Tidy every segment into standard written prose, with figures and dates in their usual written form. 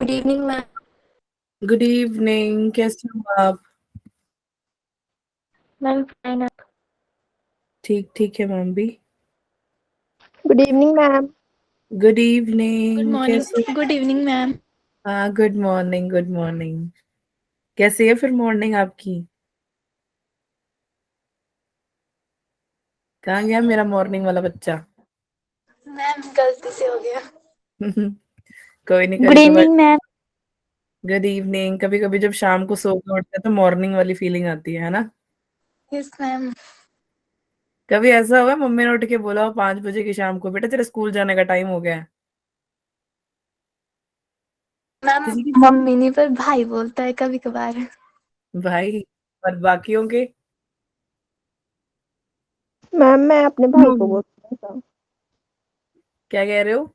Good evening ma'am. Good evening, कैसे हो आप? मैम फाइन आप? ठीक ठीक है मैम भी। Good evening ma'am. Good good evening, कैसे? Morning, good evening ma'am. हाँ, गुड मॉर्निंग, गुड मॉर्निंग। कैसी है फिर मॉर्निंग आपकी? कहाँ गया मेरा मॉर्निंग वाला बच्चा? मैम गलती से हो गया। कोई नहीं, गुड कभी कभार। Evening ma'am. Good evening. कभी कभी जब शाम को सो के उठते हैं तो मॉर्निंग वाली फीलिंग आती है ना? Yes ma'am. कभी ऐसा हुआ मम्मी ने उठ के बोला हो 5 बजे की शाम को, बेटा तेरे स्कूल जाने का टाइम हो गया है? मैम किसी की? मम्मी नहीं पर भाई बोलता है कभी कभार। भाई? और बाकियों के? मैम मैं अपने भाई को बोल रहा था। क्या कह रहे हो?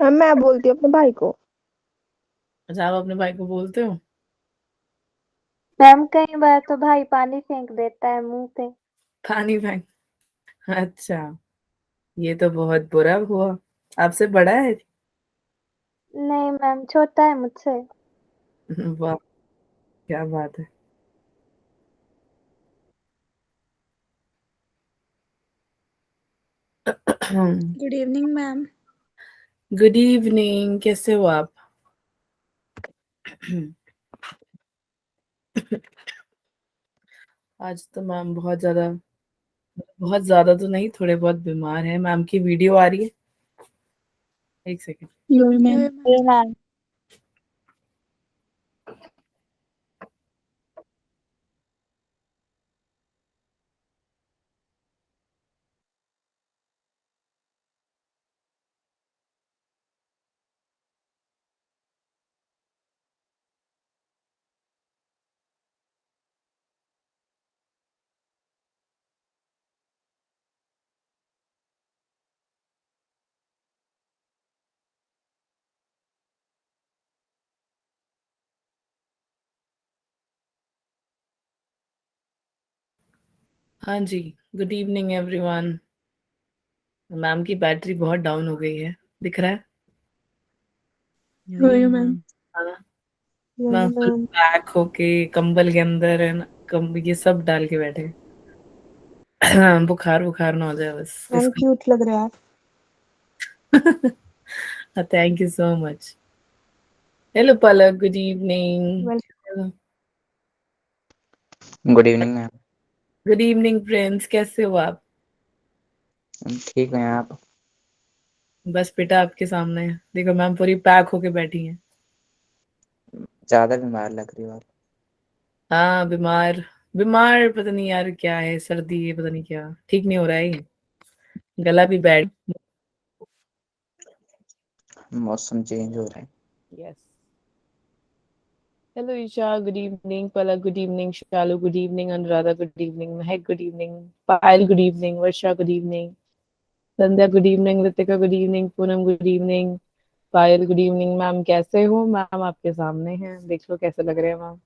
मैम मैं बोलती हूँ अपने भाई को। अच्छा, आप अपने भाई को बोलते हो? मैम कई बार तो भाई पानी फेंक देता है मुंह पे। पानी फेंक? अच्छा, ये तो बहुत बुरा हुआ। आपसे बड़ा है? नहीं मैम, छोटा है मुझसे। वाह, क्या बात है। Good evening ma'am. Good evening, कैसे हो आप? आज तो मैम बहुत ज्यादा तो नहीं, थोड़े बहुत बीमार है। मैम की वीडियो आ रही है, एक सेकेंड। मैम। मैम हाँ जी, गुड इवनिंग एवरीवन। मैम की बैटरी बहुत डाउन हो गई है, दिख रहा है? मैम। हाँ। मैम फुल पैक होके कंबल के अंदर है ना, ये सब डाल के बैठे। बुखार बुखार ना हो जाए बस मैम इसको। क्यूट लग रहा है। Thank you so much. Hello Palak, good evening. Well good evening ma'am. Good evening Prince, कैसे हो आप? ठीक है आप? बस बेटा आपके सामने है। देखो मैम पूरी पैक होके बैठी हैं। ज्यादा बीमार लग रही हो आप। हाँ, बीमार। बीमार पता नहीं यार क्या है, सर्दी है पता नहीं क्या, ठीक नहीं हो रहा है ये। गला भी बैठ। मौसम चेंज हो रहा है। Yes. Hello Isha, good evening. Palak good evening. Shalu good evening. Anuradha good evening. Mahak good evening. Payal good evening. Varsha good evening. Sandhya good evening. Ritika good evening. Poonam good evening. Payal good evening. Ma'am कैसे हो? मैम आपके सामने हैं, देख लो कैसे लग रहे हैं ma'am.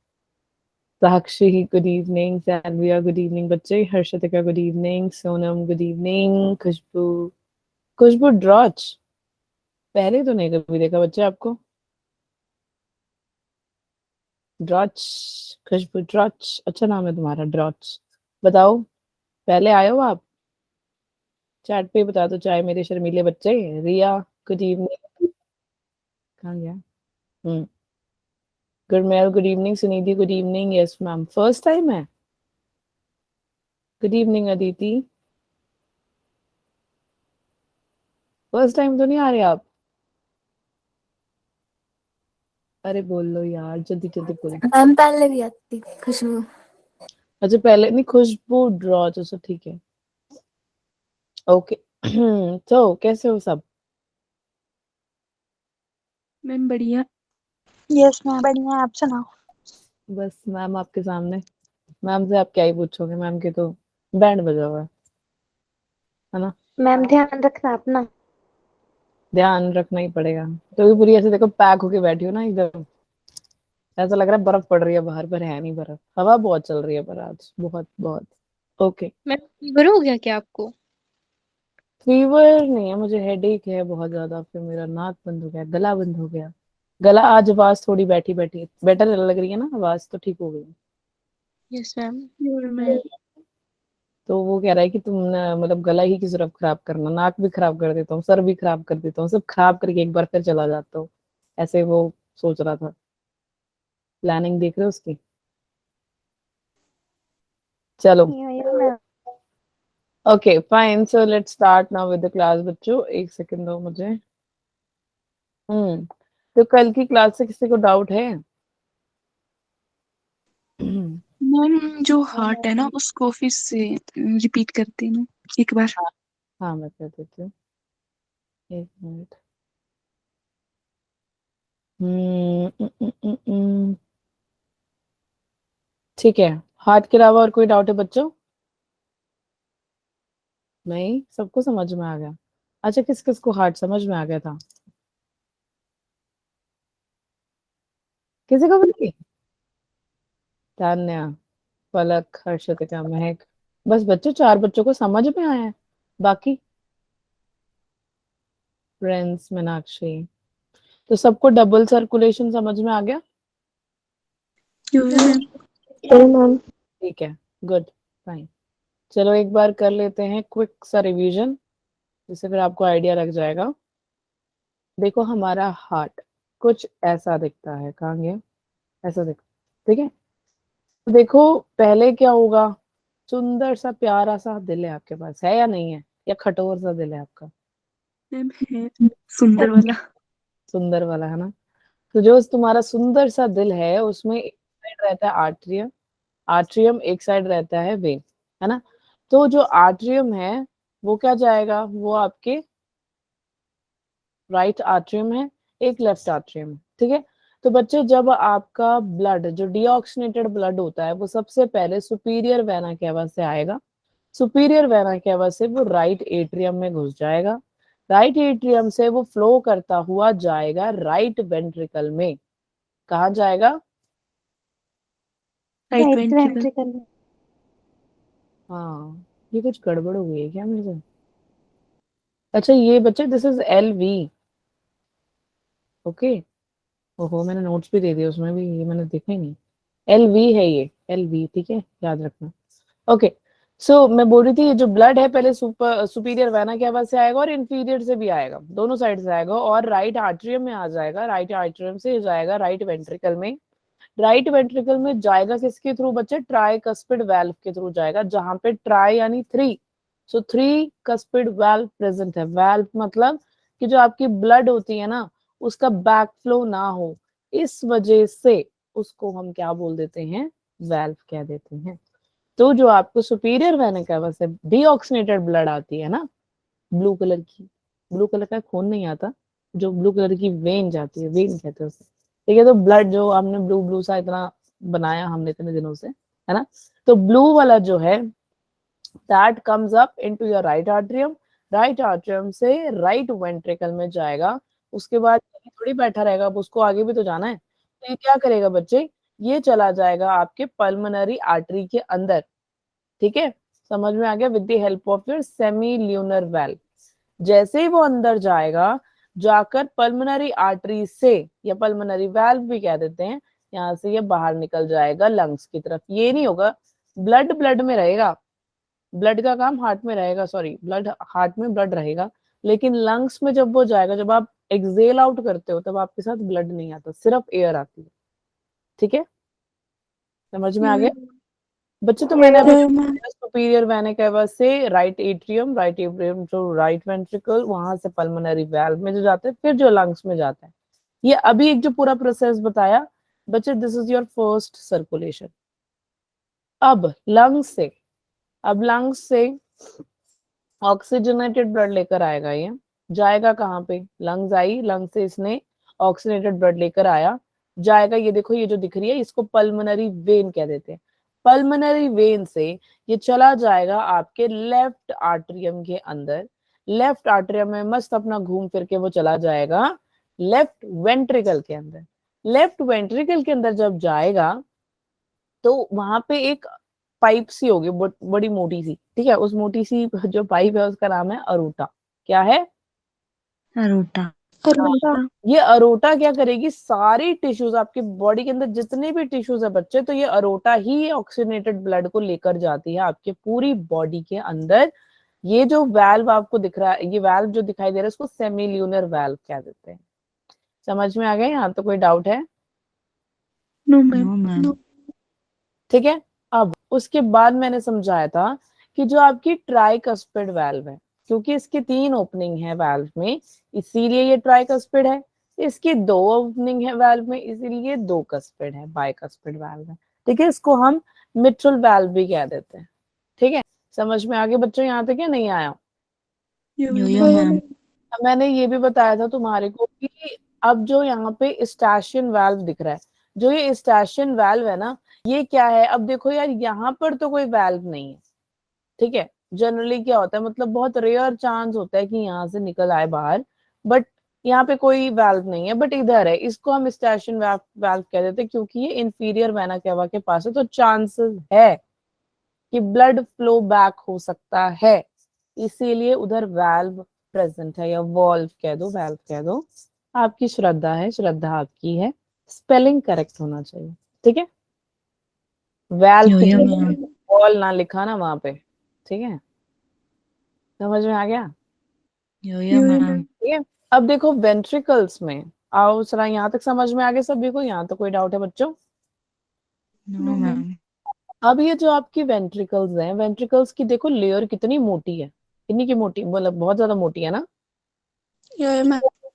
Sakshi good evening. Sylvia good evening बच्चे। Harshitika good evening. Sonam good evening. Khushboo. Khushboo ड्रॉच, पहले तो नहीं कभी देखा बच्चे आपको। ड्रॉच। खुशबू ड्रॉच, अच्छा नाम है तुम्हारा, ड्रॉच। बताओ, पहले आए हो आप? चैट पे बता दो, चाहे मेरे शर्मीले बच्चे। Riya good evening. कहाँ गया? हम्म। Gurmel good evening. Sunidhi good evening. Yes ma'am, first time है। Good evening Aditi. First time तो नहीं आ रहे आप? अरे बोल लो यार, जल्दी जल्दी बोलो। मैम पहले भी आती थी खुशबू। अच्छा पहले नहीं, खुशबू ड्रॉच, अच्छा ठीक है। ओके। तो कैसे हो सब? मैम बढ़िया। यस मैम बढ़िया, आप सुनाओ। बस मैम आपके सामने। मैम से आप क्या ही पूछोगे, मैम के तो बैंड बजा हुआ है ना? मैम ध्यान रखना अपना। ध्यान रखना ही पड़ेगा। तो भी पूरी ऐसे देखो पैक होके बैठी हो ना एकदम। ऐसा लग रहा है बर्फ पड़ रही है बाहर, पर है नहीं बर्फ, हवा बहुत चल रही है पर आज बहुत बहुत। ओके। मैम फीवर हो गया क्या आपको? फीवर नहीं है मुझे, हेडेक है बहुत ज्यादा, फिर मेरा नाक बंद हो गया, गला बंद हो गया। गला आज आवाज थोड़ी बैठी बैठी बेटर लग रही है ना, आवाज तो ठीक हो गई। Yes ma'am. तो वो कह रहा है कि तुम मतलब गला ही की सिर्फ खराब करना, नाक भी खराब कर देता हूँ, सर भी खराब कर देता हूँ, सब खराब करके एक बार फिर चला जाता हूँ। ऐसे वो सोच रहा था। प्लानिंग देख रहे हो उसकी। चलो ma'am. Okay fine, so let's start now with the class बच्चों। एक सेकंड दो मुझे। तो कल की क्लास से किसी को डाउट है? मैम जो हार्ट है ना उसको फिर से रिपीट करते हैं ना एक बार। हाँ मैं कर देती हूँ, एक मिनट। ठीक है, हार्ट के अलावा और कोई डाउट है बच्चों? नहीं, सबको समझ में आ गया। अच्छा, किस किस को हार्ट समझ में आ गया था? किसी को भी नहीं? तान्या, पलक, हर्षिता, महक, बस बच्चों 4 बच्चों को समझ में आया है। बाकी फ्रेंड्स, मीनाक्षी, तो सबको डबल सर्कुलेशन समझ में आ गया? मैम। मैम। ठीक है, गुड, फाइन। चलो एक बार कर लेते हैं क्विक सा रिवीजन, जिससे फिर आपको आइडिया लग जाएगा। देखो हमारा हार्ट कुछ ऐसा दिखता है, कहाँ गया, ऐसा दिखता, ठीक है। तो देखो पहले क्या होगा, सुंदर सा प्यारा सा दिल है आपके पास, है या नहीं है, या खटोर सा दिल है आपका? मैम है सुंदर वाला। सुंदर वाला है ना। तो जो तुम्हारा सुंदर सा दिल है उसमें एक साइड रहता है आर्ट्रियम, आर्ट्रियम एक साइड रहता है वेन, है ना। तो जो आर्ट्रियम है वो क्या जाएगा, वो आपके राइट आर्ट्रियम है, एक लेफ्ट आर्ट्रियम है, ठीक है। तो बच्चे जब आपका ब्लड जो डीऑक्सीनेटेड ब्लड होता है वो सबसे पहले सुपीरियर वेना केवा से आएगा, सुपीरियर वेना केवा से वो राइट एट्रियम में घुस जाएगा, राइट एट्रियम से वो फ्लो करता हुआ जाएगा राइट वेंट्रिकल में। कहा जाएगा? Right right ventricle. वेंट्रिकल। हाँ, ये कुछ गड़बड़ हो गई है क्या मेरे से? अच्छा ये बच्चे this is L V, okay. ओहो मैंने नोट्स भी दे दिए उसमें भी, ये मैंने देखा ही नहीं। एल वी है ये, एल वी, ठीक है, याद रखना। ओके, सो मैं बोल रही थी ये जो ब्लड है पहले सुपीरियर वेना केवा से आएगा और इंफीरियर से भी आएगा, दोनों साइड से आएगा और राइट आर्ट्रियम में आ जाएगा, राइट आर्ट्रियम से जाएगा राइट वेंट्रिकल में, राइट वेंट्रिकल में जाएगा किसके थ्रू बच्चे, ट्राइकस्पिड वाल्व के थ्रू जाएगा, जहां पे ट्राई यानी 3, सो 3 कस्पिड वाल्व प्रेजेंट है। वाल्व मतलब कि जो आपकी ब्लड होती है ना उसका बैक फ्लो ना हो, इस वजह से उसको हम क्या बोल देते हैं, वाल्व कह देते हैं। तो जो आपको सुपीरियर वेना केवा से डीऑक्सीनेटेड ब्लड आती है ना, ब्लू कलर की, ब्लू कलर का खून नहीं आता, जो ब्लू कलर की वेन जाती है, वेन कहते हैं उसे, ठीक है। तो ब्लड जो हमने ब्लू ब्लू सा इतना बनाया हमने इतने दिनों से, है ना, तो ब्लू वाला जो है that comes up into your right atrium, right atrium से राइट वेंट्रिकल में जाएगा। उसके बाद थोड़ी बैठा रहेगा, अब उसको आगे भी तो जाना है, तो ये क्या करेगा बच्चे, ये चला जाएगा आपके पल्मोनरी आर्टरी के अंदर, ठीक है। समझ में आ गया, with the help of your semi lunar valve. जैसे ही वो अंदर जाएगा, जाकर पल्मोनरी आर्टरी से, या पल्मोनरी वाल्व भी कह देते हैं, यहाँ से ये बाहर निकल जाएगा लंग्स की तरफ। ये नहीं होगा, ब्लड ब्लड में रहेगा, ब्लड का काम हार्ट में रहेगा, सॉरी ब्लड हार्ट में ब्लड रहेगा, लेकिन लंग्स में जब वो जाएगा, जब आप एक्सेल आउट करते हो तब आपके साथ ब्लड नहीं आता, सिर्फ एयर आती है, ठीक है। समझ में आ गया बच्चे? तो मैंने अभी सुपीरियर वेना केवा से राइट एट्रियम जो राइट वेंट्रिकल, वहां से पल्मोनरी वाल्व में जो जाते हैं, फिर जो लंग्स में जाता है, ये अभी एक जो पूरा प्रोसेस बताया बच्चे, this is your first circulation. अब लंग्स से, अब लंग्स से ऑक्सीजनेटेड ब्लड लेकर आएगा, ये जाएगा कहाँ पे, लंग्स आई, लंग से इसने ऑक्सीजनेटेड ब्लड लेकर आया, जाएगा, ये देखो ये जो दिख रही है इसको पल्मोनरी वेन कह देते हैं, पल्मोनरी वेन से ये चला जाएगा आपके लेफ्ट आर्टरियम के अंदर, लेफ्ट आर्टरियम में मस्त अपना घूम फिर के वो चला जाएगा लेफ्ट वेंट्रिकल के अंदर, लेफ्ट वेंट्रिकल के अंदर जब जाएगा तो वहां पे एक पाइप सी होगी बड़ी मोटी सी, ठीक है, उस मोटी सी जो पाइप है उसका नाम है अरूटा, क्या है? अरोटा। ये अरोटा क्या करेगी, सारी टिश्यूज आपके बॉडी के अंदर जितने भी टिश्यूज है बच्चे, तो ये अरोटा ही ऑक्सीजनेटेड ब्लड को लेकर जाती है आपके पूरी बॉडी के अंदर। ये जो वाल्व आपको दिख रहा है, ये वाल्व जो दिखाई दे रहा है, इसको सेमिल्यूनर वाल्व कह देते हैं। समझ में आ गया? यहाँ तो कोई डाउट है? No ma'am. ठीक है। अब उसके बाद मैंने समझाया था कि जो आपकी ट्राइकस्पिड वाल्व है, क्योंकि इसकी 3 ओपनिंग है वाल्व में, इसीलिए ये ट्राइकस्पिड है। इसकी 2 ओपनिंग है वाल्व में, इसीलिए 2 कस्पिड है, बाइकस्पिड वाल्व है। ठीक है, इसको हम मिट्रल वाल्व भी कह देते हैं। ठीक है, समझ में आगे बच्चों? यहाँ तक क्या नहीं आया? यो मैम। मैंने ये भी बताया था तुम्हारे को कि अब जो यहाँ पे स्टैशियन वाल्व दिख रहा है, जो ये स्टैशियन वाल्व है ना, ये क्या है? अब देखो यार, यहाँ पर तो कोई वाल्व नहीं है। ठीक है, जनरली क्या होता है, मतलब बहुत रेयर चांस होता है कि यहाँ से निकल आए बाहर, बट यहाँ पे कोई वाल्व नहीं है, बट इधर है। इसको हम स्टैशियन वाल्व कह देते हैं, क्योंकि ये इंफीरियर वेना केवा के पास है, तो चांसेस है कि ब्लड फ्लो बैक हो सकता है, इसीलिए उधर वाल्व प्रेजेंट है, या वॉल्व कह दो, वाल्व कह दो। आपकी श्रद्धा है, श्रद्धा आपकी है, स्पेलिंग करेक्ट होना चाहिए। ठीक है, वाल्व वॉल ना लिखा ना वहां पे। ठीक है, समझ में आ गया? मैम। ठीक है, अब देखो वेंट्रिकल्स में आओ जरा, यहाँ तक समझ में आ गया सभी को? यहाँ तो कोई डाउट है बच्चों? No ma'am. अब ये जो आपकी वेंट्रिकल्स हैं, वेंट्रिकल्स की देखो लेयर कितनी मोटी है, कितनी की मोटी, मतलब बहुत ज्यादा मोटी है ना,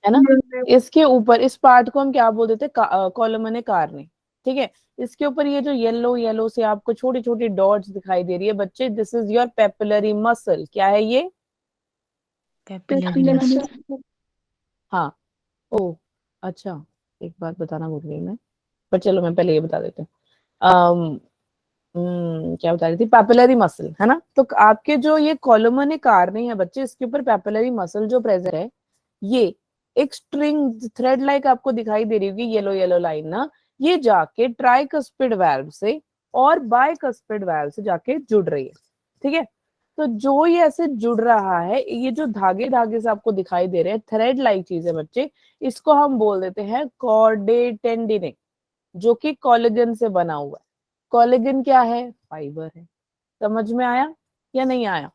है ना? इसके ऊपर इस पार्ट को हम क्या बोल देते हैं? कॉलमने कार्ने। ठीक है, इसके ऊपर ये जो येलो येलो से आपको छोटी छोटी डॉट्स दिखाई दे रही है बच्चे, this is your papillary muscle. क्या है ये? हाँ। ओ अच्छा, एक बात बताना भूल गई मैं, पर चलो मैं पहले ये बता देती हूँ। क्या बता रही थी? पैपिलरी मसल, है ना? तो आपके जो ये कॉलमने कार्ने है बच्चे, इसके ऊपर पैपिलरी मसल जो प्रेजेंट है, ये एक स्ट्रिंग थ्रेड लाइक आपको दिखाई दे रही होगी, येलो येलो लाइन ना, ये जाके ट्राइकस्पिड वाल्व से और बाइकस्पिड वाल्व से जाके जुड़ रही है। ठीक है, तो जो ये ऐसे जुड़ रहा है, ये जो धागे धागे से आपको दिखाई दे रहे हैं, थ्रेड लाइक चीज है बच्चे, इसको हम बोल देते हैं कॉर्डे टेंडिने, जो कि कोलेजन से बना हुआ है। कोलेजन क्या है? फाइबर है। समझ में आया या नहीं आया?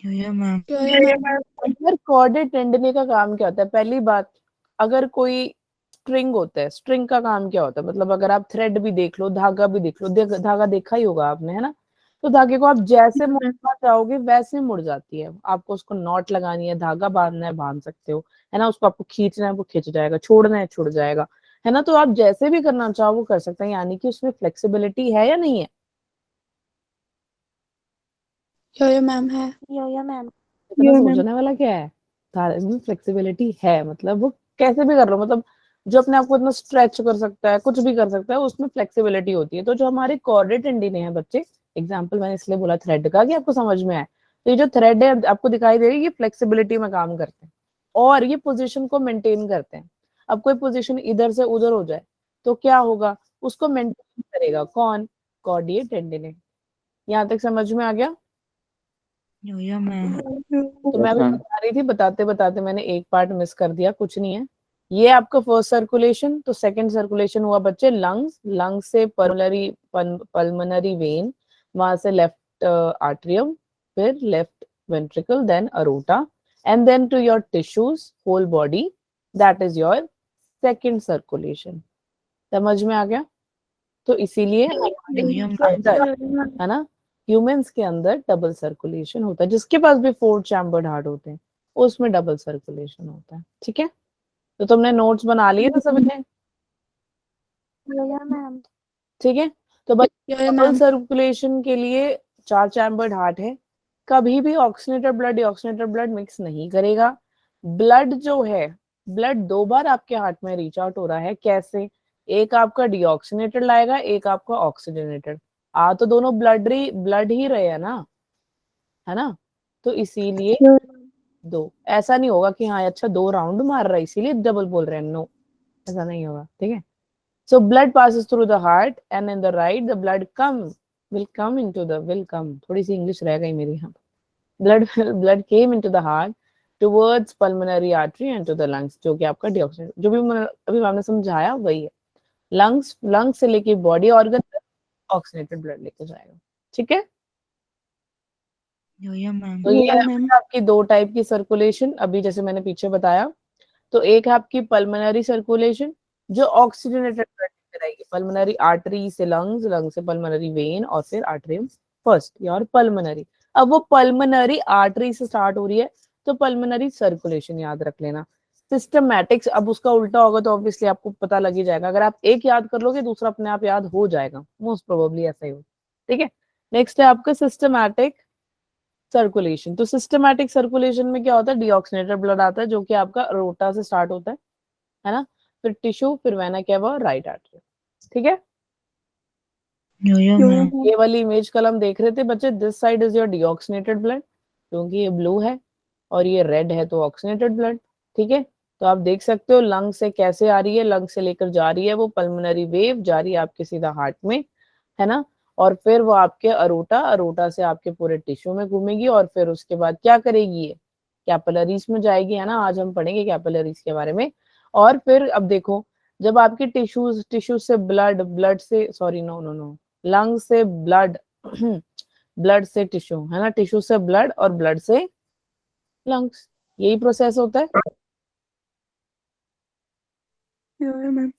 मैम। अगर कॉर्डेड टेंडने का काम क्या होता है? पहली बात, अगर कोई स्ट्रिंग होता है, स्ट्रिंग का काम क्या होता है? मतलब अगर आप थ्रेड भी देख लो, धागा भी देख लो, धागा देखा ही होगा आपने, है ना? तो धागे को आप जैसे मुड़ना चाहोगे वैसे मुड़ जाती है। आपको उसको नॉट लगानी है, धागा बांधना है, बांध सकते हो, है ना? उसको आपको खींचना है, वो खींच जाएगा, छोड़ना है, छुड़ जाएगा, है ना? तो आप जैसे भी करना चाहो वो कर सकते हैं, यानी कि उसमें फ्लेक्सिबिलिटी है या नहीं है? मैम है। मैम। इतना सोचने वाला क्या है? धागे में फ्लेक्सिबिलिटी है, मतलब वो कैसे भी कर लो, मतलब जो अपने आप को इतना स्ट्रेच कर सकता है, कुछ भी कर सकता है, उसमें फ्लेक्सिबिलिटी होती है। तो जो हमारे कॉर्डेड टेंडिने हैं बच्चे, एग्जांपल मैंने इसलिए बोला थ्रेड का कि आपको समझ में आए, तो ये जो थ्रेड है आपको दिखाई दे रही है, ये फ्लेक्सिबिलिटी में काम करते हैं और ये पोजीशन को मेंटेन करते हैं। अब कोई पोजीशन इधर से उधर हो जाए तो क्या होगा? उसको मेंटेन करेगा कौन? कॉर्डिएट टेंडिने। यहाँ तक समझ में आ गया? मैम। तो मैं भी बता रही थी, बताते बताते मैंने एक पार्ट मिस कर दिया, कुछ नहीं है। ये आपका फर्स्ट सर्कुलेशन, तो सेकंड सर्कुलेशन हुआ बच्चे लंग्स, लंग्स से पल्मोनरी वेन, वहां से लेफ्ट आर्टरियम, फिर left ventricle, then aorta, and then to your tissues, whole body, that is your second circulation. समझ में आ गया? तो इसीलिए है ना, ह्यूमंस के अंदर डबल सर्कुलेशन होता है, जिसके पास भी 4 चैम्बर्ड हार्ट होते हैं उसमें डबल सर्कुलेशन होता है। ठीक है, तो तुमने नोट्स बना लिए ना सभी ने? मैम। ठीक है, तो बस डबल सर्कुलेशन के लिए 4 चैम्बर्ड हार्ट है, कभी भी oxygenated blood deoxygenated blood mix नहीं करेगा। ब्लड जो है, ब्लड 2 बार आपके हार्ट में रीच आउट हो रहा है, कैसे? एक आपका डिऑक्सीजनेटेड लाएगा, एक आपका ऑक्सीजनेटेड। आ तो दोनों ब्लड ही रहे हैं ना, है ना? तो इसीलिए 2, ऐसा नहीं होगा कि हाँ अच्छा 2 राउंड मार रहा है इसीलिए डबल बोल रहे हैं, नो, ऐसा नहीं होगा। ठीक है, so blood passes through the heart and in the right the blood will come थोड़ी सी इंग्लिश रह गई मेरी यहाँ। blood came into the heart towards pulmonary artery and to the lungs, जो कि आपका डीऑक्सीजन, जो भी अभी हमने समझाया वही है। लंग्स से लेके बॉडी ऑर्गन तक ऑक्सीजनेटेड ब्लड लेके जाएगा। ठीक है, मैम। तो ये है मैम। आपकी दो टाइप की सर्कुलेशन, अभी जैसे मैंने पीछे बताया। तो एक है आपकी पल्मोनरी सर्कुलेशन जो ऑक्सीजनेटेड ब्लड लेकर आएगी, पल्मोनरी आर्टरी से लंग्स, लंग से पल्मोनरी वेन और फिर आर्टरियम फर्स्ट, यार पल्मोनरी। अब वो पल्मोनरी आर्टरी से स्टार्ट हो रही है तो पल्मोनरी सर्कुलेशन याद रख लेना। सिस्टमैटिक्स, अब उसका उल्टा होगा तो ऑब्वियसली आपको पता लग ही जाएगा। अगर आप एक याद कर लोगे दूसरा अपने आप याद हो जाएगा, मोस्ट प्रोबेबली ऐसा ही हो। ठीक है, नेक्स्ट है आपका सिस्टमैटिक सर्कुलेशन। तो सिस्टमैटिक सर्कुलेशन में क्या होता है, डीऑक्सीनेटेड ब्लड आता है जो कि आपका अरोटा से स्टार्ट होता है ना, फिर टिश्यू, फिर वेना केवा और राइट आर्टरी। ठीक है, मैम। ये वाली इमेज कल हम देख रहे थे बच्चे, this side is your deoxygenated blood, क्योंकि ये ब्लू है और ये रेड है तो ऑक्सीनेटेड ब्लड। ठीक है, तो आप देख सकते हो लंग से कैसे आ रही है, लंग से लेकर जा रही है वो पल्मोनरी वेव, जा रही है आपके सीधा हार्ट में, है ना, और फिर वो आपके अरोटा, अरोटा से आपके पूरे टिश्यू में घूमेगी और फिर उसके बाद क्या करेगी, ये कैपिलरीज में जाएगी, है ना, आज हम पढ़ेंगे कैपिलरीज के बारे में। और फिर अब देखो, जब आपकी टिश्यू से ब्लड, ब्लड से, sorry no no no, lung से ब्लड ब्लड से टिश्यू, है ना, टिश्यू से ब्लड और ब्लड से लंग्स, यही प्रोसेस होता है। मैम।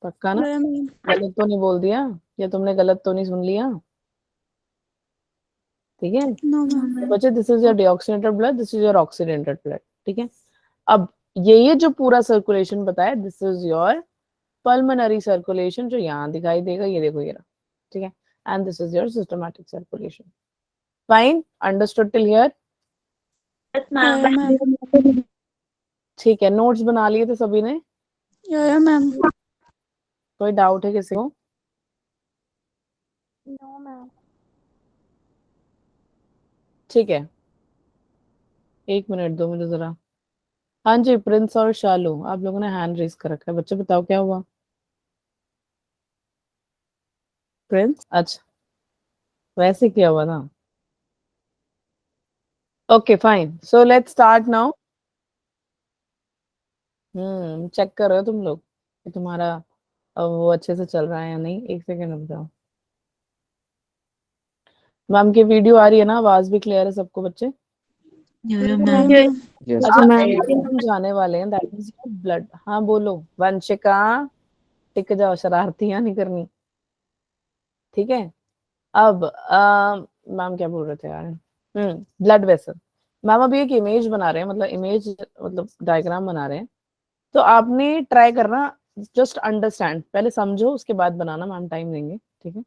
पक्का ना, मैम। गलत तो नहीं बोल दिया या तुमने गलत तो नहीं सुन लिया? ठीक है, नो तो मैम। बच्चे this is your deoxygenated blood, this is your oxygenated blood. ठीक है, अब ये जो पूरा सर्कुलेशन बताया, this is your pulmonary circulation जो यहाँ दिखाई देगा, ये देखो ये रहा। ठीक है, and this is your systematic circulation. Fine, understood till here? Ma'am. ठीक है, नोट्स बना लिए थे सभी ने? मैम। कोई डाउट है किसी को? No ma'am. ठीक है, एक मिनट दो मुझे जरा। हाँ जी, प्रिंस और शालू, आप लोगों ने हैंड रेज कर रखा है, बच्चे बताओ क्या हुआ? प्रिंस, अच्छा वैसे क्या हुआ था? Okay fine, so let's start now. Check कर रहे हो तुम लोग कि तुम्हारा वो अच्छे से चल रहा है या नहीं? एक सेकेंड बताओ। मैम की वीडियो आ रही है ना, आवाज भी क्लियर है सबको बच्चे? मैम। यस अच्छा, समझाने वाले हैं, दैट इज ब्लड। हाँ बोलो वंशिका, टिक जाओ, शरारतियां नहीं करनी। ठीक है, अब मैम क्या बोल रहे थे यार, ब्लड वेसल। मैम अभी एक इमेज बना रहे हैं, मतलब इमेज मतलब डायग्राम बना रहे हैं, तो आपने ट्राई करना, जस्ट अंडरस्टैंड, पहले समझो उसके बाद बनाना, मैम टाइम देंगे। ठीक है,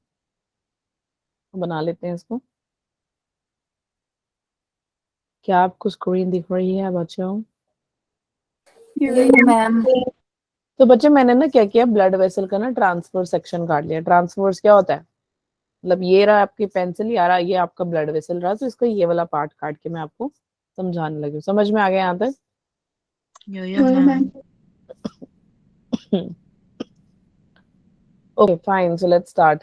बना लेते हैं इसको। क्या आपको स्क्रीन दिख रही है बच्चों? मैम। तो बच्चे मैंने ना क्या किया, ब्लड वेसल का ना ट्रांसफर सेक्शन काट लिया। ट्रांसफर्स क्या होता है, मतलब ये रहा आपकी पेंसिल, ये रहा, ये आपका ब्लड वेसल रहा, तो इसका ये वाला पार्ट काट के मैं आपको समझाने लगी हूँ। समझ में आ गया यहाँ तक? Ma'am. Okay fine, so let's start.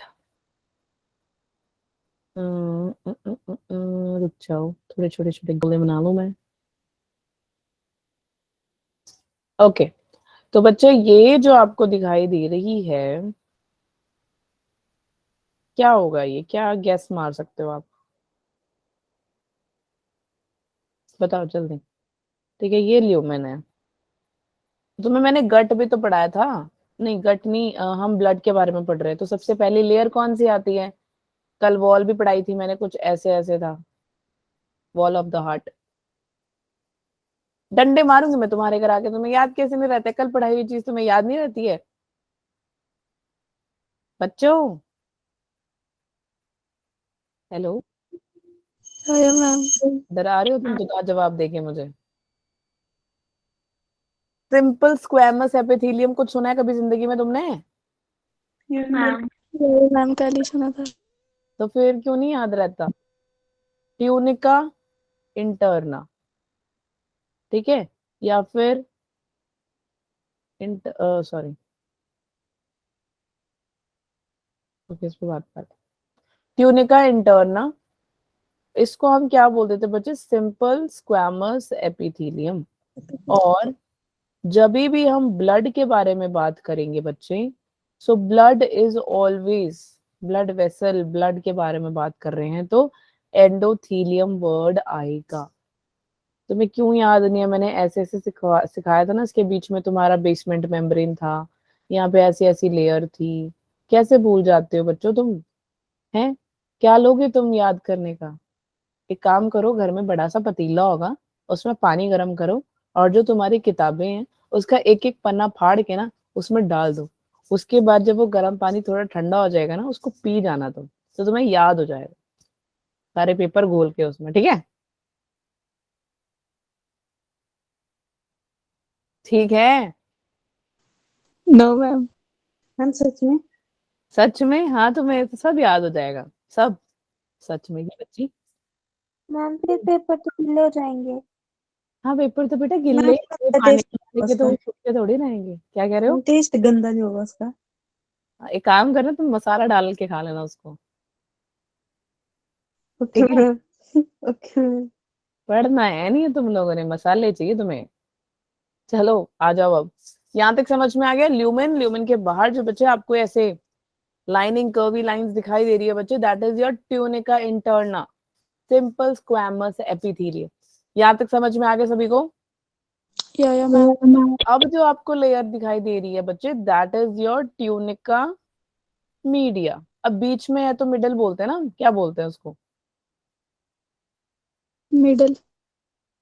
रुक जाओ, थोड़े छोटे छोटे गोले बना लूं मैं। ओके, तो बच्चे ये जो आपको दिखाई दे रही है, क्या होगा ये, क्या गैस मार सकते हो आप? बताओ जल्दी। ठीक है, ये लियो मैंने, तुम्हें मैंने गट भी तो पढ़ाया था। नहीं गट नहीं, हम ब्लड के बारे में पढ़ रहे हैं, तो सबसे पहली लेयर कौन सी आती है? कल वॉल भी पढ़ाई थी मैंने, कुछ ऐसे ऐसे था, वॉल ऑफ द हार्ट। डंडे मारूंगी मैं तुम्हारे घर आके, तुम्हें याद कैसे नहीं रहता है? कल पढ़ाई हुई चीज तुम्हें याद नहीं रहती है बच्चों? Hello, ma'am. डरा रहे हो तुम तो, जवाब देके मुझे। सिंपल स्क्वैमस एपिथेलियम कुछ सुना है कभी जिंदगी में तुमने? मैम कल ही सुना था। तो फिर क्यों नहीं याद रहता? ट्यूनिका इंटरना, ठीक है, या फिर सॉरी, ओके इस पे बात करते। ट्यूनिका इंटरना इसको हम क्या बोलते थे बच्चे? Simple squamous epithelium. और जब भी हम ब्लड के बारे में बात करेंगे बच्चे, so blood is always, blood vessel, blood के बारे में बात कर रहे हैं तो एंडोथीलियम वर्ड आएगा। तुम्हें क्यों याद नहीं है? मैंने ऐसे ऐसे सिखाया था ना, इसके बीच में तुम्हारा बेसमेंट मेम्ब्रेन था, यहाँ पे ऐसी ऐसी लेयर थी। कैसे भूल जाते हो बच्चों तुम? हैं, क्या लोगे तुम याद करने का? एक काम करो, घर में बड़ा सा पतीला होगा, उसमें पानी गर्म करो, और जो तुम्हारी किताबें हैं उसका एक एक पन्ना फाड़ के ना उसमें डाल दो। उसके बाद जब वो गर्म पानी थोड़ा ठंडा हो जाएगा ना, उसको पी जाना तुम, तो तुम्हें याद हो जाएगा सारे पेपर घोल के उसमें। ठीक है? ठीक है? No ma'am. मैम सच में? सच में? हाँ, तुम्हें तो सब याद हो जाएगा, सब। सच में की बच्ची। मैम फिर पेपर तो गिले हो जाएंगे। हाँ, पेपर तो बेटा गिल्ले, मैम ये गंदा पानी टेस्ट में होगा डालेंगे तो उसका। वो सूखे थोड़ी रहेंगे। क्या कह रहे हो? टेस्ट गंदा नहीं होगा उसका। एक काम करना, तुम मसाला डाल के खा लेना उसको। ओके ठीक है? मैम। Okay ma'am. पढ़ना है नहीं तुम लोगों ने, मसाले चाहिए तुम्हें। चलो आ जाओ अब। यहाँ तक समझ में आ गया? ल्यूमेन, ल्यूमेन के बाहर जो बच्चे आपको ऐसे लाइनिंग कर्वी लाइंस दिखाई दे रही है बच्चे, that is your tunica interna, simple squamous epithelium. यहाँ तक समझ में आ गया सभी को? या मैम। अब जो आपको लेयर दिखाई दे रही है बच्चे, that is your tunica media. अब बीच में है तो मिडल बोलते हैं ना, क्या बोलते हैं उसको? मिडल।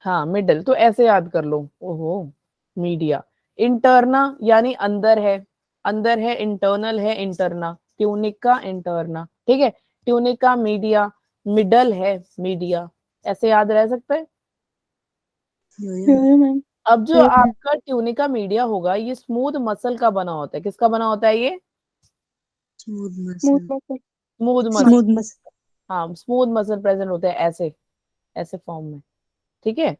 हाँ, मिडल। तो ऐसे याद कर लो, ओहो, मीडिया। इंटरना यानी अंदर है, अंदर है, इंटरनल है, इंटरना, ट्यूनिका इंटरना। ठीक है? ट्यूनिका मीडिया, मिडल है मीडिया। ऐसे याद रह सकता है? मैम। अब जो आपका ट्यूनिका मीडिया होगा, ये स्मूथ मसल का बना होता है। किसका बना होता है ये? Smooth smooth muscle. Muscle. Smooth muscle. Smooth muscle. हाँ, स्मूथ मसल प्रेजेंट होते हैं ऐसे, ऐसे फॉर्म में। ठीक है?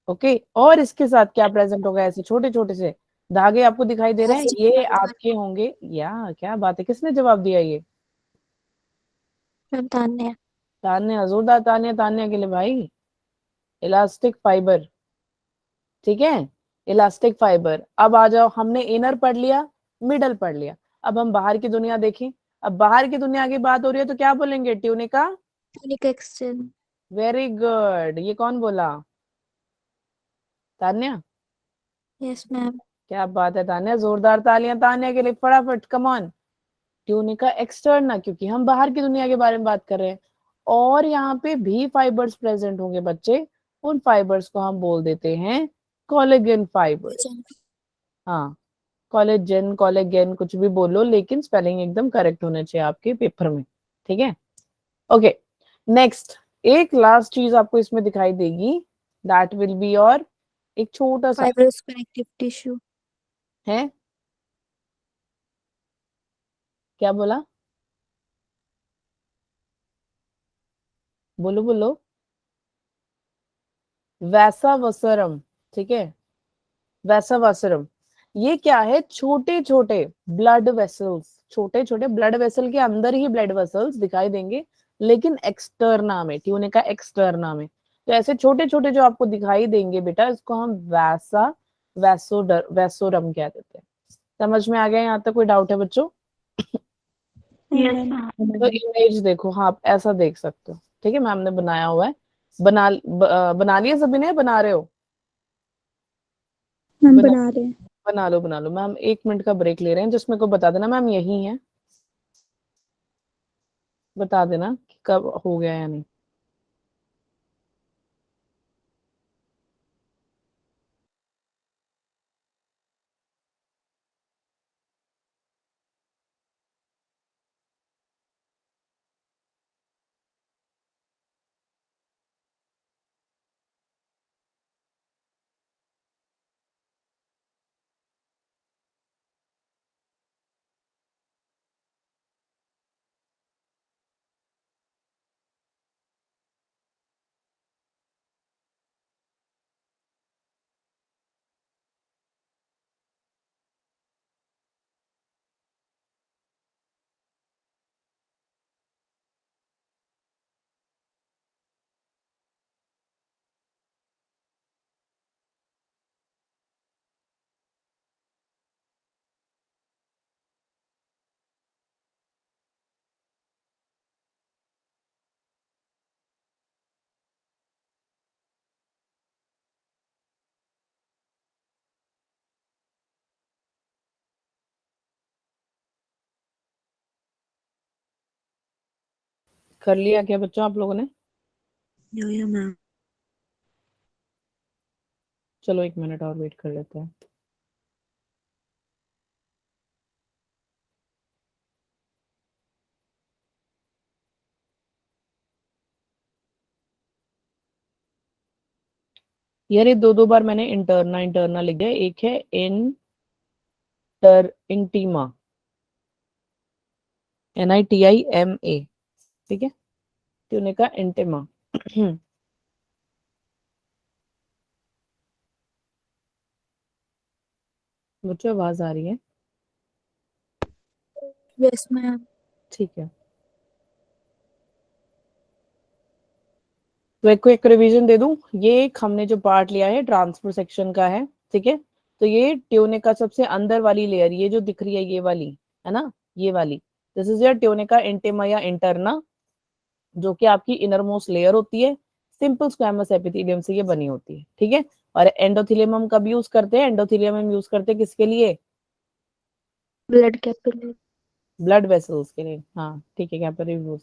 ओके। और इसके साथ क्या प्रेजेंट होगा? ऐसे छोटे छोटे से धागे आपको दिखाई दे रहे हैं, ये आपके होंगे। या क्या बात है, किसने जवाब दिया ये? मैम तान्या। तान्या, जोरदार तान्या, तान्या के लिए भाई। Elastic fibre. ठीक है? Elastic fibre. अब आ जाओ, हमने इनर पढ़ लिया, मिडल पढ़ लिया। अब हम बाहर की दुनिया देखें। अब बाहर की दुनिया की बात हो रही है तो क्या बोलेंगे? Tunica. Tunica extend. Very good. ये कौन बोला? तान्या। Yes ma'am. क्या बात है तान्या, जोरदार तालियां तान्या के लिए, फटाफट, कम ऑन। ट्यूनिका एक्सटर्ना, क्योंकि हम बाहर की दुनिया के बारे में बात कर रहे हैं। और यहाँ पे भी फाइबर्स प्रेजेंट होंगे बच्चे, उन फाइबर्स को हम बोल देते हैं कोलेजन फाइबर्स। हाँ, कोलेजन, कोलेगन, कुछ भी बोलो, लेकिन स्पेलिंग एकदम करेक्ट होना चाहिए आपके पेपर में। ठीक है? ओके। नेक्स्ट, एक लास्ट चीज आपको इसमें दिखाई देगी, दैट विल बी योर एक छोटा सा फाइब्रस कनेक्टिव टिश्यू। है। क्या बोला? बोलो बोलो। वैसा वसरम। ठीक है? वैसा वसरम, ये क्या है? छोटे छोटे ब्लड वेसल्स, छोटे छोटे ब्लड वेसल के अंदर ही ब्लड वेसल्स दिखाई देंगे, लेकिन एक्सटर्ना में, ट्यूनिका एक्सटर्ना में। तो ऐसे छोटे छोटे जो आपको दिखाई देंगे बेटा, इसको हम वैसा वैसोरम कह देते हैं। समझ में आ गया? यहाँ तक कोई डाउट है बच्चों? Yes ma'am. तो इमेज देखो, हाँ, आप ऐसा देख सकते हो। ठीक है? मैम ने बनाया हुआ है। बना लिया सभी ने? बना रहे हो? मैम बना बना रहे हैं। बना लो, बना लो। मैम 1 मिनट का ब्रेक ले रहे हैं, जिसमें को बता देना मैम यही है, बता देना कि कब हो गया या नहीं। कर लिया क्या बच्चों आप लोगों ने? या मैम। चलो 1 मिनट और वेट कर लेते हैं। यार ये 2 बार मैंने इंटरना इंटरना लिख दिया। एक है इंटीमा, NITIMA, ठीक है, ट्यूनिका इंटीमा। बच्चों आवाज आ रही है? Yes, ma'am. ठीक है, तो एक रिवीजन दे दूं। ये एक हमने जो पार्ट लिया है ट्रांसफर सेक्शन का है, ठीक है। तो ये ट्यूनिका सबसे अंदर वाली लेयर, ये जो दिख रही है ये वाली, है ना, ये वाली, this is your tunica intima या इंटरना, जो कि आपकी इनर मोस्ट लेयर होती है। सिंपल स्क्वैमस एपिथेलियम से ये बनी होती है, ठीक है। और एंडोथेलियम हम कब यूज करते हैं? एंडोथेलियम हम यूज करते हैं किसके लिए? Blood capillary. ब्लड वेसल्स के लिए, हाँ ठीक है, capillary use.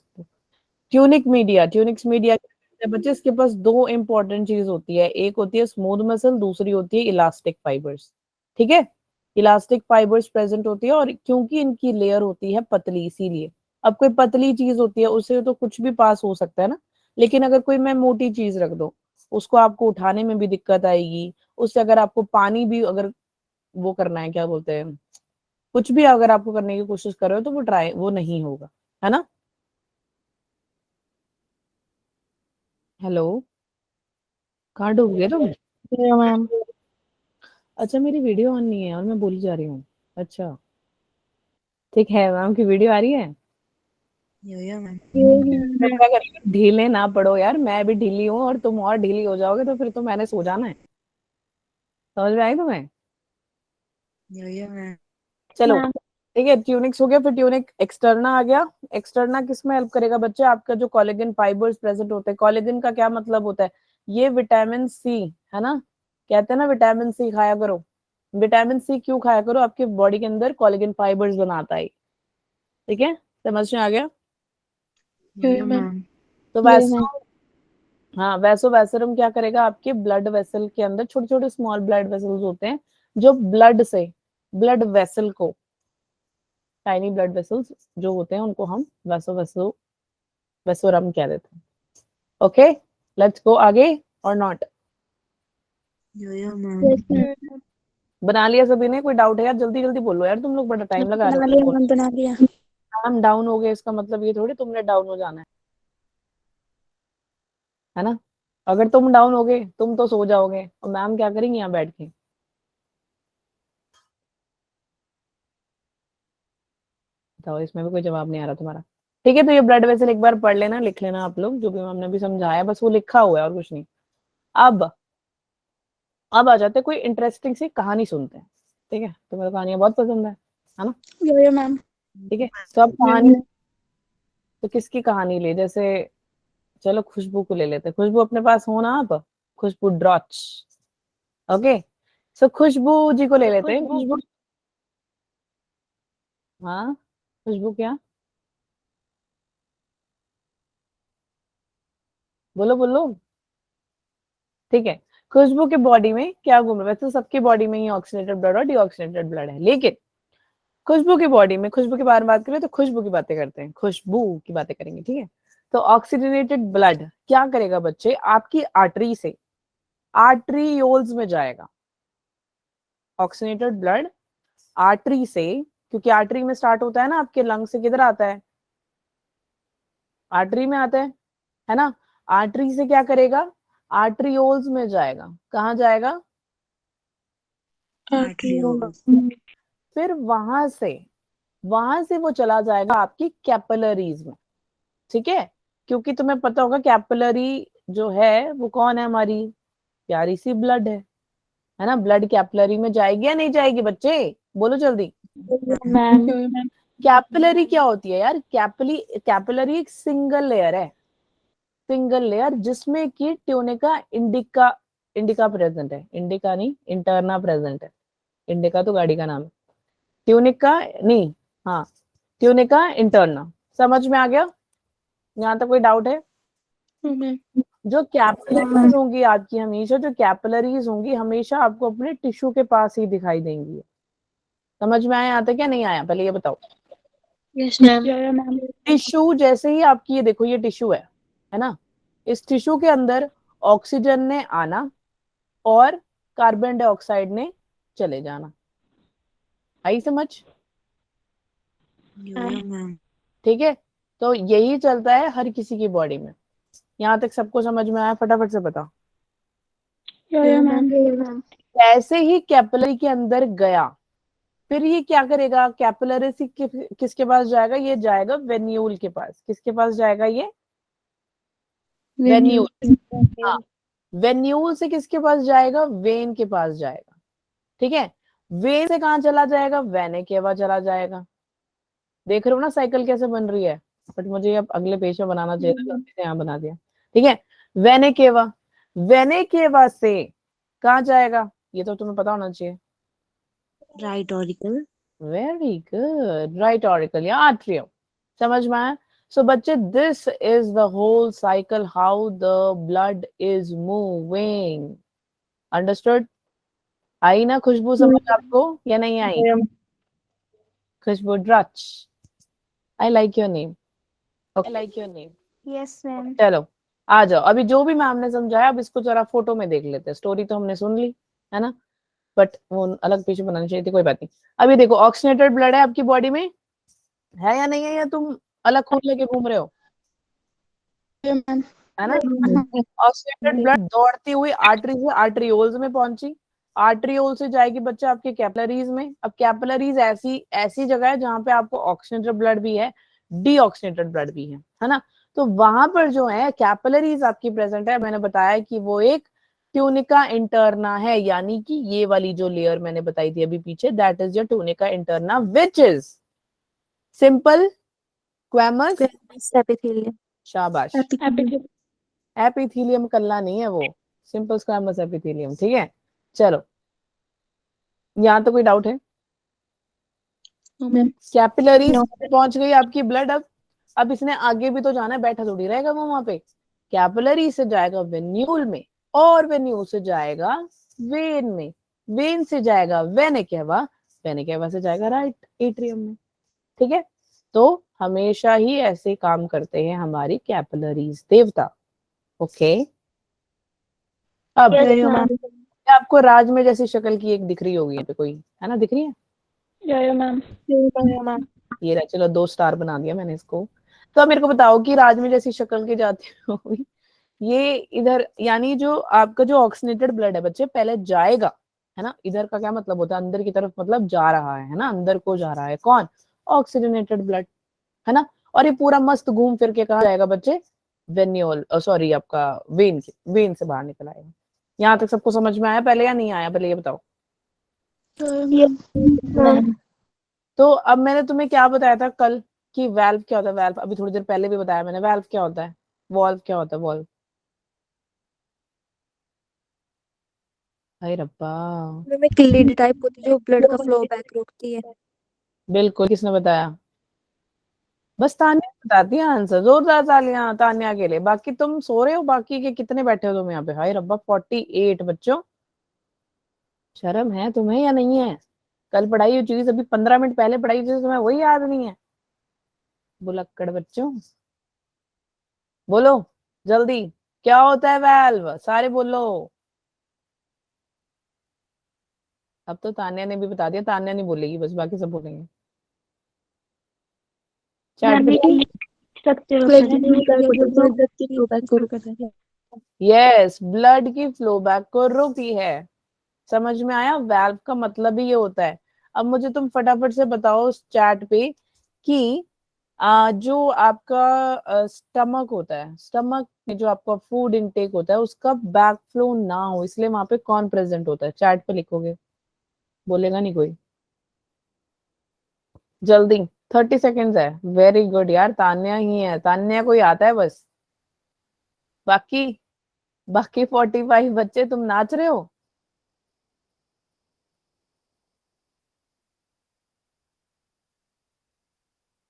Tunic media, tunics media बच्चे, इसके पास 2 इंपॉर्टेंट चीज होती है, एक होती है स्मूथ मसल, दूसरी होती है इलास्टिक फाइबर्स, ठीक है। इलास्टिक फाइबर्स प्रेजेंट होती है, और क्योंकि इनकी लेयर होती है पतली, इसीलिए। अब कोई पतली चीज होती है उससे तो कुछ भी पास हो सकता है ना, लेकिन अगर कोई मैं मोटी चीज रख दो, उसको आपको उठाने में भी दिक्कत आएगी। उससे अगर आपको पानी भी अगर वो करना है, क्या बोलते हैं, कुछ भी अगर आपको करने की कोशिश कर रहे हो, तो वो नहीं होगा, है ना। हेलो, कहाँ डूब गए तुम? मैम। अच्छा, मेरी वीडियो ऑन नहीं है और मैं बोली जा रही हूँ। अच्छा ठीक है, मैम की वीडियो आ रही है। या मैम। तो क्या करेंगे, ढीले ना पड़ो यार, मैं भी ढीली हूँ और तुम और ढीली हो जाओगे तो फिर तो मैंने सो जाना है। समझ में आई तुम्हें? या मैम। चलो Ma'am. ठीक है, ट्यूनिक्स हो गया, फिर ट्यूनिक एक्सटर्ना आ गया। एक्सटर्ना किस में हेल्प करेगा बच्चे? आपका जो कोलेजन फाइबर्स प्रेजेंट होते हैं, कोलेजन का क्या मतलब होता है? ये विटामिन सी, है ना, कहते हैं ना विटामिन सी खाया करो। विटामिन सी क्यों खाया करो? आपके बॉडी के अंदर कोलेजन फाइबर्स बनाता है, ठीक है, समझ में आ गया। या मैम। तो वैसो, हाँ वैसो वैसरम क्या करेगा? आपके ब्लड वेसल के अंदर छोटे छोटे स्मॉल ब्लड वेसल्स होते हैं, जो ब्लड से, ब्लड वेसल को, टाइनी ब्लड वेसल्स जो होते हैं उनको हम वैसोरम कह देते हैं। ओके, लेट्स गो आगे और नॉट। या मैम। Yes, ma'am. बना लिया सभी ने? कोई डाउट है यार? जल्दी जल्दी बोलो यार, तुम लोग बड़ा टाइम लगा रहे बना लिया हो। मैम, बना लिया। हम डाउन हो गए इसका मतलब ये थोड़ी तुमने डाउन हो जाना है ना। अगर तुम डाउन हो गए तुम तो सो जाओगे, और मैम क्या करेंगी यहाँ बैठ के? बताओ, इसमें भी कोई जवाब नहीं आ रहा तुम्हारा। ठीक है, तो ये ब्लड वेसल एक बार पढ़ लेना, लिख लेना आप लोग, जो भी हमने भी समझाया, बस वो लिखा हुआ है और कुछ नहीं। अब आ जाते हैं, कोई इंटरेस्टिंग सी कहानी सुनते हैं, ठीक है, तो मेरे कहानियां बहुत पसंद है ना। या मैम। ठीक है, तो अब कहानी, तो किसकी कहानी ले? जैसे चलो खुशबू को ले लेते हैं। खुशबू अपने पास हो ना आप? खुशबू ड्रॉच, ओके, सो खुशबू जी को ले लेते हैं। खुशबू, हाँ खुशबू क्या, बोलो बोलो। ठीक है, खुशबू के बॉडी में क्या घूम रहा है? वैसे तो सबकी बॉडी में ही ऑक्सीडेटेड ब्लड और डीऑक्सीडेटेड ब्लड है, लेकिन खुशबू की बॉडी में, खुशबू के बारे में बात करें तो खुशबू की बातें करते हैं, खुशबू की बातें करेंगे, ठीक है। तो ऑक्सीजनेटेड ब्लड क्या करेगा बच्चे? आपकी आर्टरी से आर्टरीयोल्स में जाएगा। ऑक्सीजनेटेड ब्लड आर्टरी से, क्योंकि आर्टरी में स्टार्ट होता है ना, आपके लंग से किधर आता है? आर्टरी में आता है ना। आर्टरी से क्या करेगा? आर्टरीयोल्स में जाएगा। कहाँ जाएगा? फिर वहां से वो चला जाएगा आपकी कैपिलरीज में, ठीक है। क्योंकि तुम्हें पता होगा कैपिलरी जो है वो कौन है? हमारी प्यारी सी ब्लड है ना। ब्लड कैपिलरी में जाएगी या नहीं जाएगी बच्चे? बोलो जल्दी। मैम। कैपिलरी क्या होती है यार? कैपिलरी एक सिंगल लेयर है, सिंगल लेयर, जिसमें कि ट्यूनिका इंडिका, इंडिका प्रेजेंट है, इंडिका नहीं इंटरना प्रेजेंट है। इंडिका तो गाड़ी का नाम है, ट्यूनिका नहीं, हाँ ट्यूनिका इंटरना। समझ में आ गया? यहाँ तक कोई डाउट है? हाँ मैम। जो कैपिलरीज होंगी आपकी, हमेशा जो कैपिलरीज होंगी हमेशा आपको अपने टिश्यू के पास ही दिखाई देंगी। समझ में आया यहाँ तक? क्या नहीं आया? पहले ये बताओ। Yes ma'am. टिश्यू जैसे ही आपकी, ये देखो ये टिश्यू है ना, इस टिश्यू के अंदर ऑक्सीजन ने आना और कार्बन डाइऑक्साइड ने चले जाना। आई समझ? यो यो मैम। ठीक है, तो यही चलता है हर किसी की बॉडी में। यहाँ तक सबको समझ में आया? फटाफट से बताओ। यो मैम। ऐसे ही कैपिलरी के अंदर गया, फिर ये क्या करेगा? कैपिलरी से किसके पास जाएगा? ये जाएगा वेन्यूल के पास। किसके पास जाएगा ये? वेन्यूल। हाँ, वेन्यूल से किसके पास जाएगा? वेन के पास जाएगा। ठीक है, वेन से कहाँ चला जाएगा? वेने केवा चला जाएगा। देख रहे हो ना साइकिल कैसे बन रही है? बट मुझे अब अगले पेज में बनाना चाहिए था, गलती से यहाँ बना दिया। ठीक है, वेने केवा, वेने केवा से कहाँ जाएगा? ये तो तुम्हें पता होना चाहिए। Right auricle. Very good, right auricle या आर्ट्रियम। समझ में आया? सो बच्चे, this is the whole cycle how the blood is moving. Understood? आई ना खुशबू समझ आपको या नहीं आई? खुशबू ड्रच, I like your name. I like your name. Yes ma'am. चलो आ जाओ, अभी जो भी मैम ने समझाया अब इसको जरा फोटो में देख लेते हैं। स्टोरी तो हमने सुन ली है ना, बट वो अलग पीछे बनानी चाहिए थी, कोई बात नहीं। अभी देखो, ऑक्सीनेटेड ब्लड है आपकी बॉडी में, है या नहीं है? या तुम अलग खून लेके घूम रहे हो? है ना? ऑक्सीनेटेड ब्लड दौड़ती हुई आर्टरी से आर्टरियोल्स में पहुंची, आर्टरियोल से जाएगी बच्चा आपके कैपिलरीज में। अब कैपिलरीज ऐसी ऐसी जगह है जहां पे आपको ऑक्सीनेटेड ब्लड भी है, डीऑक्सीनेटेड ब्लड भी है ना? तो वहां पर जो है कैपिलरीज आपकी प्रेजेंट है। मैंने बताया कि वो एक ट्यूनिका इंटरना है, यानी कि ये वाली जो लेयर मैंने बताई थी अभी पीछे, that is your tunica interna, which is simple squamous. Epithelium. शाबाश। एपिथेलियम कल्ला नहीं है वो, सिंपल स्क्वैमस एपिथेलियम। ठीक है, चलो यहाँ तो कोई डाउट है? कैपिलरीज पहुंच गई आपकी ब्लड। अब इसने आगे भी तो जाना है, बैठा थोड़ी रहेगा वो वहां पे। कैपिलरी से जाएगा वेन्यूल में, और वेन्यूल से जाएगा वेन में, वेन से जाएगा वेने केवा, वेने केवा से जाएगा राइट एट्रियम में। ठीक है, तो हमेशा ही ऐसे काम करते हैं हमारी कैपिलरीज देवता। ओके, अब आपको राज में जैसी शक्ल की एक दिख रही होगी यहाँ पे, कोई है ना? दिख रही है? ये रहा, चलो 2 स्टार बना दिया मैंने इसको। तो अब मेरे को बताओ कि राज में जैसी शक्ल के जाती हो ये इधर, यानी जो आपका जो ऑक्सीनेटेड ब्लड है बच्चे, पहले जाएगा, है ना? इधर का क्या मतलब होता है? अंदर की तरफ, मतलब जा रहा है ना? अंदर को जा रहा है कौन? ऑक्सीजनेटेड ब्लड, है ना? और ये पूरा मस्त घूम फिर के कहा जाएगा बच्चे? वेन्यूल, सॉरी आपका वेन, वेन से बाहर निकल आएगा। यहाँ तक सबको समझ में आया पहले या नहीं आया? पहले ये बताओ। तो अब मैंने तुम्हें क्या बताया था कल कि वाल्व क्या होता है? वाल्व अभी थोड़ी देर पहले भी बताया मैंने। वाल्व क्या होता है? वॉल्व क्या होता है? वॉल्व, हाय रब्बा, एक लिड टाइप होती है जो ब्लड का फ्लो बैक रोकती है। बिल्कुल। किसने बताया? बस तान्या बताती है आंसर। जोरदार तालियां तान्या के लिए। बाकी तुम सो रहे हो? बाकी के कितने बैठे हो तुम यहाँ पे? हाय रब्बा, 48 बच्चों, शर्म है तुम्हें या नहीं है? कल पढ़ाई हुई चीज अभी 15 मिनट पहले पढ़ाई चीज तुम्हें वही याद नहीं है? बुलक्कड़ बच्चों, बोलो जल्दी, क्या होता है वाल्व? सारे बोलो। अब तो तान्या ने भी बता दिया, तान्या नहीं बोलेगी बस, बाकी सब बोलेंगे। चैट यस, ब्लड की फ्लो बैक को रोकती है। समझ में आया? वाल्व का मतलब ही ये होता है। अब मुझे तुम फटाफट से बताओ उस चैट पे कि जो आपका स्टमक होता है, स्टमक में जो आपका फूड इनटेक होता है उसका बैक फ्लो ना हो, इसलिए वहां पे कौन प्रेजेंट होता है? चैट पे लिखोगे, बोलेगा नहीं कोई। जल्दी, 30 सेकेंड्स है। वेरी गुड यार, तान्या ही है, तान्या को ही आता है बस। बाकी बाकी 45 बच्चे तुम नाच रहे हो।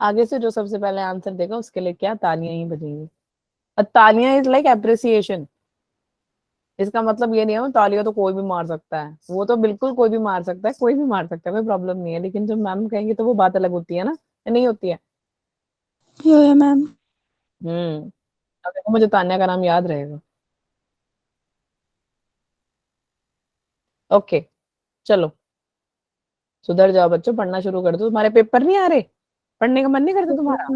आगे से जो सबसे पहले आंसर देगा उसके लिए क्या तालियां ही बजेंगी। और तालियां इज लाइक अप्रिसिएशन। इसका मतलब ये नहीं है तालियां तो कोई भी मार सकता है, वो तो बिल्कुल कोई भी मार सकता है, कोई भी मार सकता है, कोई प्रॉब्लम नहीं है, लेकिन जब मैम कहेंगे तो वो बात अलग होती है ना, या नहीं होती है। या मैम। अब देखो मुझे तान्या का नाम याद रहेगा। ओके चलो सुधर जाओ बच्चों, पढ़ना शुरू कर दो। तुम्हारे पेपर नहीं आ रहे, पढ़ने का मन नहीं करता तुम्हारा?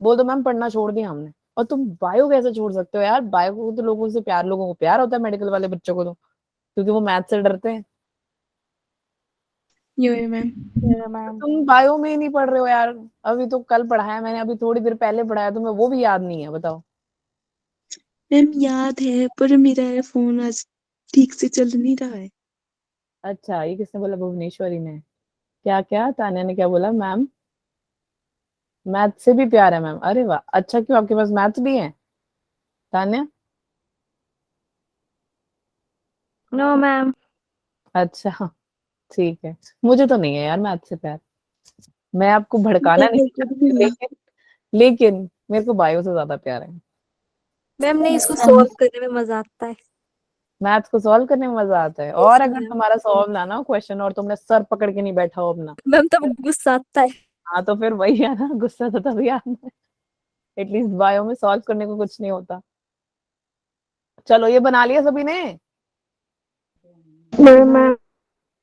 बोल दो मैम पढ़ना छोड़ दिया हमने। और तुम बायो कैसे छोड़ सकते हो यार, बायो को तो लोगों से प्यार, लोगों को प्यार होता है मेडिकल वाले बच्चों को तो, क्योंकि वो मैथ से डरते हैं। या मैम। मैम तुम बायो में ही नहीं पढ़ रहे हो यार। अभी तो कल पढ़ाया मैंने, अभी थोड़ी देर पहले पढ़ाया, तुम्हें वो भी याद नहीं है, बताओ। मैम याद है पर मेरा फोन आज ठीक से चल नहीं रहा है। अच्छा ये किसने बोला? भुवनेश्वरी ने। क्या क्या तान्या ने क्या बोला? मैम मैथ से भी प्यार है मैम। अरे वाह, अच्छा क्यों, आपके पास मैथ्स भी है तान्या? No ma'am. अच्छा ठीक है, मुझे तो नहीं है यार मैथ से प्यार। मैं आपको भड़काना नहीं मेरे को भी चाहती, नहीं। लेकिन मेरे को बायो से ज्यादा प्यार है। मैम नहीं, इसको सॉल्व करने में मजा आता है। मैथ्स को सॉल्व करने में मजा आता है, यस और अगर मैम। तुम्हारा सॉल्व लाना हो क्वेश्चन और तुमने सर पकड़ के नहीं बैठा हो अपना, मैम तब गुस्सा आता है। हाँ तो फिर वही है ना, गुस्सा तो तभी आता है। एटलीस्ट बायो में सॉल्व करने को कुछ नहीं होता। चलो ये बना लिया सभी ने? मैम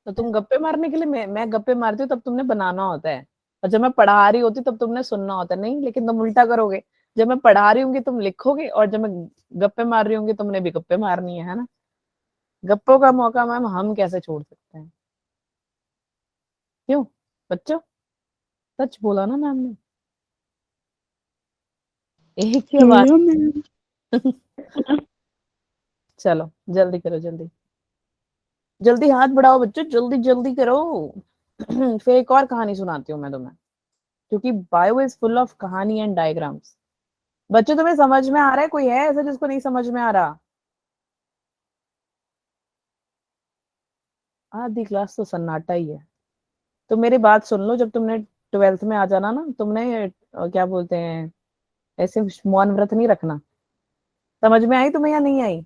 तो तुम गप्पे मारने के लिए, मैं गप्पे मारती हूँ तब तुमने बनाना होता है, और जब मैं पढ़ा रही होती तब तुमने सुनना होता है। नहीं, लेकिन तुम उल्टा करोगे, जब मैं पढ़ा रही होंगी तुम लिखोगे, और जब मैं गप्पे मार रही होंगी तुमने भी गप्पे मारनी है ना। गप्पों का मौका मैम हम कैसे छोड़ सकते हैं? क्यों बच्चों, सच बोला ना मैम ने, एक ही आवाज। या मैम। चलो जल्दी करो, जल्दी जल्दी हाथ बढ़ाओ बच्चों, जल्दी जल्दी करो। फिर एक और कहानी सुनाती हूँ मैं तुम्हें, क्योंकि बायो इज फुल ऑफ कहानी एंड डायग्राम्स। बच्चों तुम्हें समझ में आ रहा है? कोई है ऐसा जिसको नहीं समझ में आ रहा? आधी क्लास तो सन्नाटा ही है। तो मेरी बात सुन लो, जब तुमने 12th में आ जाना ना, तुमने क्या बोलते हैं, ऐसे मौन व्रत नहीं रखना। समझ में आई तुम्हें या नहीं आई?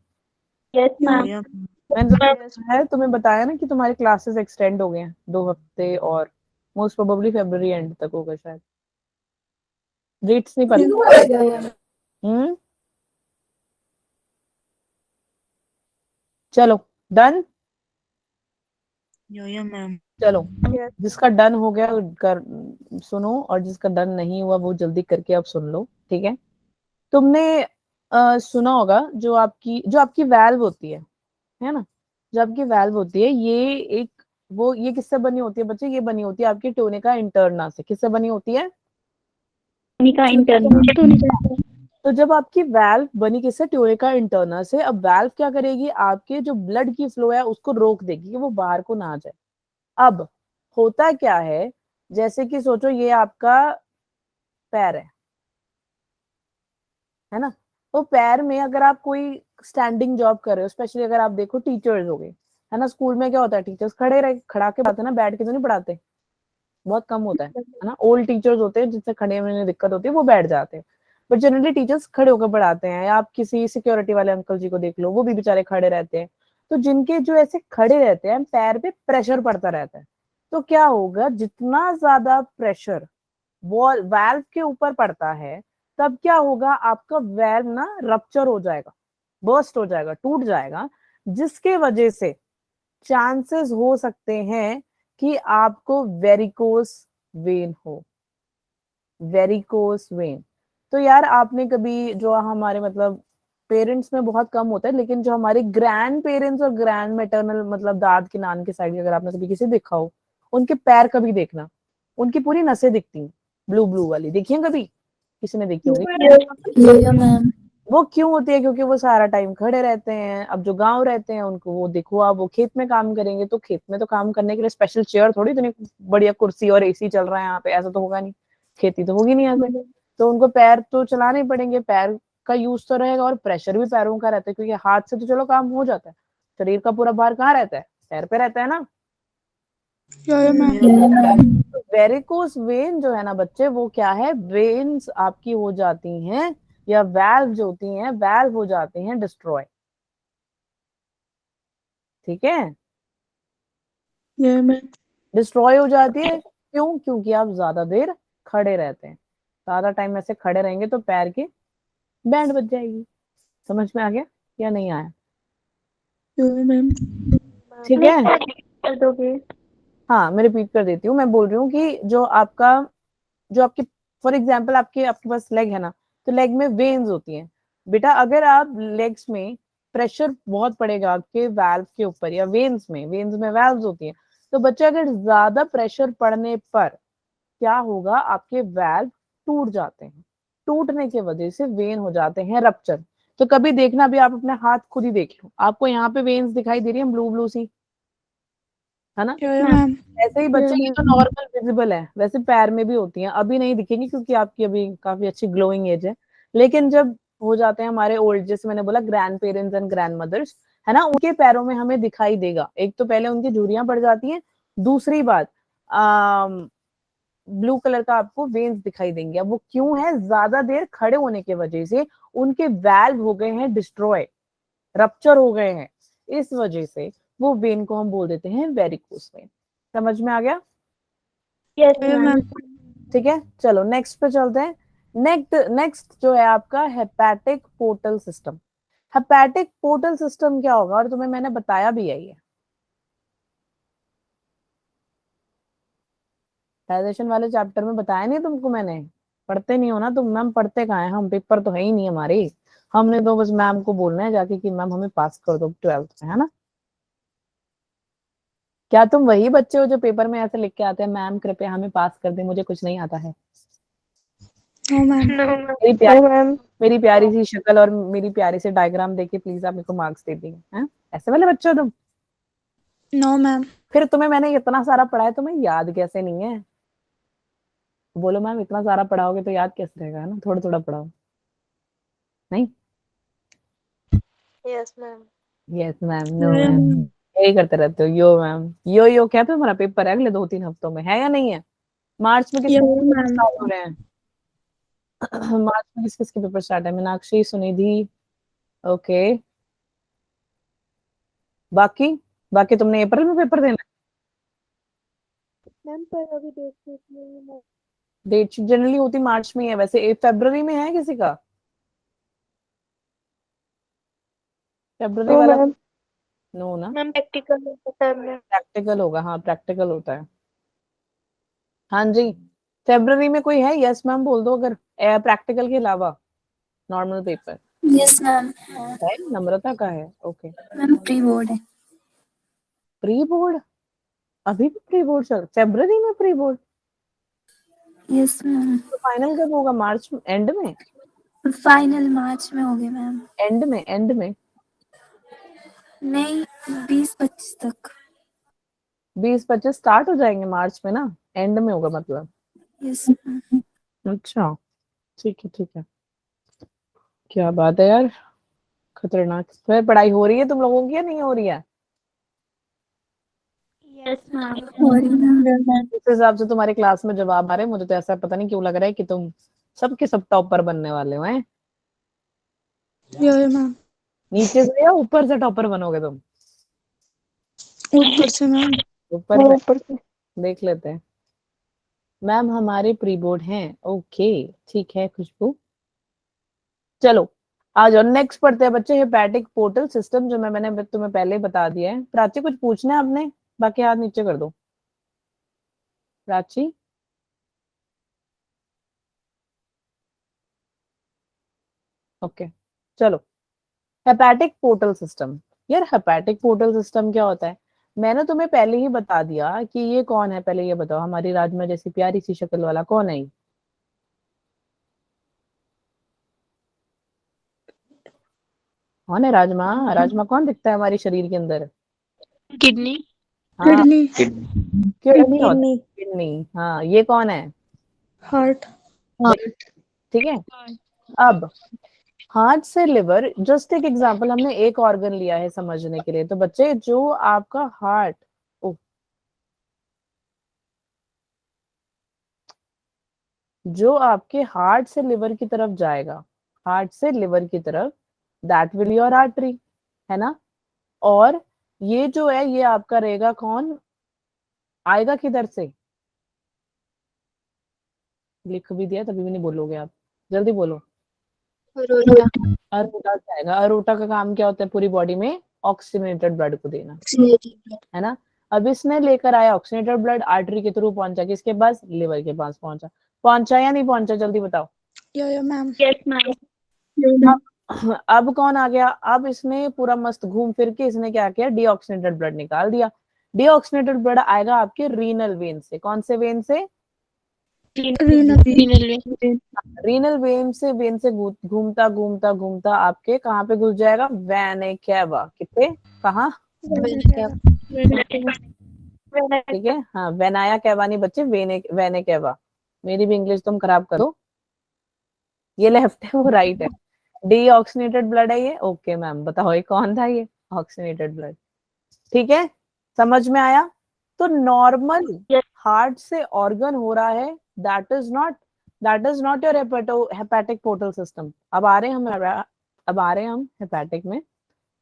Yes ma'am. या मैंने है तुम्हें बताया ना कि तुम्हारे क्लासेस एक्सटेंड हो गए हैं 2 हफ्ते, और मोस्ट प्रोबेबली फरवरी एंड तक होगा शायद। डेट्स नहीं पता। हम्म चलो डन। मैम। चलो जिसका डन हो गया कर सुनो, और जिसका डन नहीं हुआ वो जल्दी करके अब सुन लो, ठीक है? तुमने सुना होगा जो आपकी वैल्व होती है ना? जो आपकी वैल्व होती है ये एक, वो ये किससे बनी होती है बच्चे? ये बनी होती है आपकी टोनिका इंटरना से। किससे बनी होती है? का इंटरनल। तो जब आपकी वैल्व बनी किससे? ट्यूनिका इंटरना से। अब वैल्व क्या करेगी? आपके जो ब्लड की फ्लो है उसको रोक देगी कि वो बाहर को ना जाए। अब होता क्या है, जैसे कि सोचो ये आपका पैर है ना? तो पैर में अगर आप कोई स्टैंडिंग जॉब कर रहे हो, स्पेशली अगर आप देखो टीचर्स हो गए, है ना? स्कूल में क्या होता है, टीचर्स खड़े रहे, खड़ा के पढ़ाते ना, बैठ के तो नहीं पढ़ाते, बहुत कम होता है ना? ओल्ड टीचर्स होते हैं जिससे खड़े होने में दिक्कत होती है, वो बैठ जाते हैं, बट जनरली टीचर्स खड़े होकर पढ़ाते हैं। या आप किसी सिक्योरिटी वाले अंकल जी को देख लो, वो भी बेचारे खड़े रहते हैं। तो जिनके जो ऐसे खड़े रहते हैं, पैर पे प्रेशर पड़ता रहता है, तो क्या होगा, जितना ज्यादा प्रेशर वॉल वैल्व के ऊपर पड़ता है, तब क्या होगा, आपका वैल्व ना रप्चर हो जाएगा, बर्स्ट हो जाएगा, टूट जाएगा, जिसके वजह से चांसेस हो सकते हैं कि आपको वेरिकोस वेन हो। Varicose when. तो यार आपने कभी, जो हमारे मतलब पेरेंट्स में बहुत कम होता है, लेकिन जो हमारे ग्रैंड पेरेंट्स और ग्रैंड मैटरनल मतलब दाद के नान के साइड, अगर आपने कभी किसी देखा हो, उनके पैर कभी देखना, उनकी पूरी नसें दिखती हैं ब्लू ब्लू वाली, देखिए कभी किसी ने देखी होगी? मैम। वो क्यों होती है? क्योंकि वो सारा टाइम खड़े रहते हैं। अब जो गांव रहते हैं उनको वो देखो, आप वो खेत में काम करेंगे, तो खेत में तो काम करने के लिए स्पेशल चेयर थोड़ी, इतनी बढ़िया कुर्सी और एसी चल रहा है यहाँ पे, ऐसा तो होगा नहीं, खेती तो होगी नहीं यहाँ पे, तो उनको पैर तो चलाने पड़ेंगे, पैर का यूज तो रहेगा, और प्रेशर भी पैरों का रहता है, क्योंकि हाथ से तो चलो काम हो जाता है, शरीर का पूरा भार कहाँ रहता है? पैर पे रहता है ना। या मैम। वेरिकोस वेन जो है ना बच्चे, वो क्या है, वेन्स आपकी हो जाती हैं या वैल्व जो होती हैं, वैल्व हो जाते हैं डिस्ट्रॉय। ठीक है, या मैम। डिस्ट्रॉय हो जाती है। क्यों? क्योंकि आप ज्यादा देर खड़े रहते हैं, ज्यादा टाइम ऐसे खड़े रहेंगे तो पैर की बैंड बज जाएगी। समझ में आ गया या नहीं आया? या मैम। ठीक है, कर दोगे? हाँ मैं रिपीट कर देती हूँ। मैं बोल रही हूँ कि जो आपके फॉर एग्जाम्पल आपके पास लेग है ना, तो लेग में वेन्स होती हैं। बेटा अगर आप लेग्स में प्रेशर बहुत पड़ेगा आपके वाल्व के ऊपर या वेन्स में वाल्व्स होती हैं, तो बच्चे अगर ज्यादा प्रेशर पड़ने पर क्या होगा, आपके वाल्व टूट जाते हैं। टूटने की वजह से वेन हो जाते हैं रप्चर। तो कभी देखना भी, आप अपने हाथ खुद ही देख लो, आपको यहाँ पे वेन्स दिखाई दे रही है ब्लू ब्लू सी, है ना? या मैम। ऐसे ही बच्चे ये तो नॉर्मल विजिबल है, वैसे पैर में भी होती हैं। अभी नहीं दिखेंगी क्योंकि आपकी अभी काफी अच्छी ग्लोइंग एज है, लेकिन जब हो जाते हैं हमारे ओल्ड, जैसे मैंने बोला grandparents and grandmothers, है ना, उनके पैरों में हमें दिखाई देगा। एक तो पहले उनकी झुर्रियां पड़ जाती हैं, दूसरी बात ब्लू कलर का आपको वेन्स दिखाई देंगे। अब वो क्यों है? ज्यादा देर खड़े होने की वजह से उनके वैल्व हो गए हैं डिस्ट्रॉय, रप्चर हो गए हैं, इस वजह से वो वेन को हम बोल देते हैं वेरिकोस वेन। समझ में आ गया? यस या मैम। मैम। ठीक है, चलो नेक्स्ट पे चलते हैं। नेक्स्ट जो है आपका hepatic portal system. Hepatic portal system क्या होगा, और तुम्हें मैंने बताया भी है ये डाइजेशन वाले चैप्टर में, बताया नहीं तुमको मैंने? पढ़ते नहीं हो ना तुम? मैम पढ़ते कहाँ है हम? पेपर तो है ही नहीं हमारे। हमने तो बस मैम को बोलना है जाके कि मैम हमें पास कर दो 12th में, है ना? क्या तुम वही बच्चे हो जो पेपर में ऐसे लिख के आते हैं, मैम कृपया हमें पास कर दे, मुझे कुछ नहीं आता है? No ma'am. मेरी प्यारी सी शक्ल और मेरी प्यारी सी डायग्राम देके प्लीज आप मेरे को मार्क्स दे दिए हैं? ऐसे वाले बच्चे हो तुम? No ma'am. फिर तुम्हें मैंने इतना सारा पढ़ा है, तुम्हें याद कैसे नहीं है? बोलो मैम, इतना सारा पढ़ाओगे तो याद कैसे रहेगा, है ना? थोड़ा थोड़ा पढ़ाओ। नहीं? Yes ma'am. Yes ma'am, no ma'am, यही करते रहते हो। यो मैम, यो क्या तुम्हारा पेपर है अगले 2-3 हफ्तों में, है या नहीं है? मार्च में या किसके पेपर मैम। स्टार्ट हो रहे हैं? मार्च में किसके पेपर स्टार्ट है? मीनाक्षी, सुनिधि, ओके। बाकी बाकी तुमने अप्रैल में पेपर देना मैम पर अभी डेट शीट नहीं है। है? डेट शीट जनरली होती मार्च में ही है वैसे। 1 फरवरी में है किसी का? फरवरी नो वाला? मैम। नो ना? मैम प्रैक्टिकल है सर में। प्रैक्टिकल होगा, हाँ प्रैक्टिकल होता है। हाँ जी, फरवरी में कोई है? यस मैम बोल दो अगर प्रैक्टिकल के अलावा नॉर्मल पेपर यस मैम। है। नम्रता का है, ओके। मैम प्री बोर्ड है। Pre board? अभी भी प्री बोर्ड चल, फरवरी में प्री बोर्ड? Yes ma'am. तो फाइनल कब होगा? मार्च एंड में? फाइनल मार्च में होगी मैम। एंड में नहीं, 20-25 तक। 20-25 स्टार्ट हो जाएंगे मार्च में ना, एंड में होगा मतलब। Yes ma'am. अच्छा, ठीक है ठीक है। क्या बात है यार, खतरनाक। फिर पढ़ाई हो रही है तुम लोगों की या नहीं हो रही है? Yes ma'am. हो रही मैम। इस हिसाब से तुम्हारे क्लास में जवाब आ रहे हैं, मुझे तो ऐसा पता नहीं क्यों लग रहा है कि तुम सबके सब टॉपर बनने वाले हो हैं। या मैम। नीचे से या ऊपर से टॉपर बनोगे तुम? ऊपर से मैम। ऊपर से? ऊपर से। देख लेते हैं। मैम हमारे प्री बोर्ड हैं, ओके ठीक है खुशबू। चलो आ जाओ, नेक्स्ट पढ़ते हैं बच्चे, हेपेटिक पोर्टल सिस्टम, जो मैंने तुम्हें पहले ही बता दिया है। प्राची कुछ पूछना है आपने? बाकी हाथ नीचे कर दो। प्राची, ओके चलो। Hepatic portal system. यार हेपेटिक पोर्टल सिस्टम क्या होता है? मैंने तुम्हें पहले ही बता दिया कि ये कौन है। पहले ये बताओ, हमारी राजमा जैसी प्यारी सी शक्ल वाला कौन है ये? कौन है राजमा? राजमा कौन दिखता है हमारे शरीर के अंदर? किडनी। हाँ, किडनी। किडनी होता है, किडनी। हाँ, ये कौन है? हार्ट। ठीक है। अब हार्ट से लिवर, जस्ट एक एग्जांपल, हमने एक ऑर्गन लिया है समझने के लिए। तो बच्चे जो आपका हार्ट, जो आपके हार्ट से लिवर की तरफ जाएगा, हार्ट से लिवर की तरफ, दैट विल योर आर्टरी, है ना। और ये जो है ये आपका रहेगा कौन, आएगा किधर से, लिख भी दिया तभी भी नहीं बोलोगे आप, जल्दी बोलो। अरोटा से आएगा। अरोटा का काम क्या होता है, पूरी बॉडी में ऑक्सीजनेटेड ब्लड को देना, है ना। अब इसने लेकर आया ऑक्सीजनेटेड ब्लड, आर्टरी के थ्रू पहुंचा किसके पास, लिवर के पास पहुंचा। पहुंचा या नहीं पहुंचा, जल्दी बताओ। मैम। अब कौन आ गया, अब इसने पूरा मस्त घूम फिर के इसने क्या किया, डीऑक्सीजनेटेड ब्लड निकाल दिया। डीऑक्सीजनेटेड ब्लड आएगा आपके रीनल वेन से, कौन से वेन से, रीनल वेन से घूमता घूमता घूमता आपके कहाँ पे घुस जाएगा, वेना केवा, कितने, कहाँ, ठीक है, हाँ, वेनाया केवा नहीं बच्चे, वेने केवा। मेरी भी इंग्लिश तुम खराब करो, ये लेफ्ट है वो राइट है। डीऑक्सीनेटेड ब्लड है ये, ओके मैम बताओ ये कौन था, ये ऑक्सीनेटेड ब्लड, ठीक है, समझ में आया। तो नॉर्मल हार्ट से ऑर्गन हो रहा है, that is not your hepatic portal system. अब आ रहे हैं हम हेपेटिक में।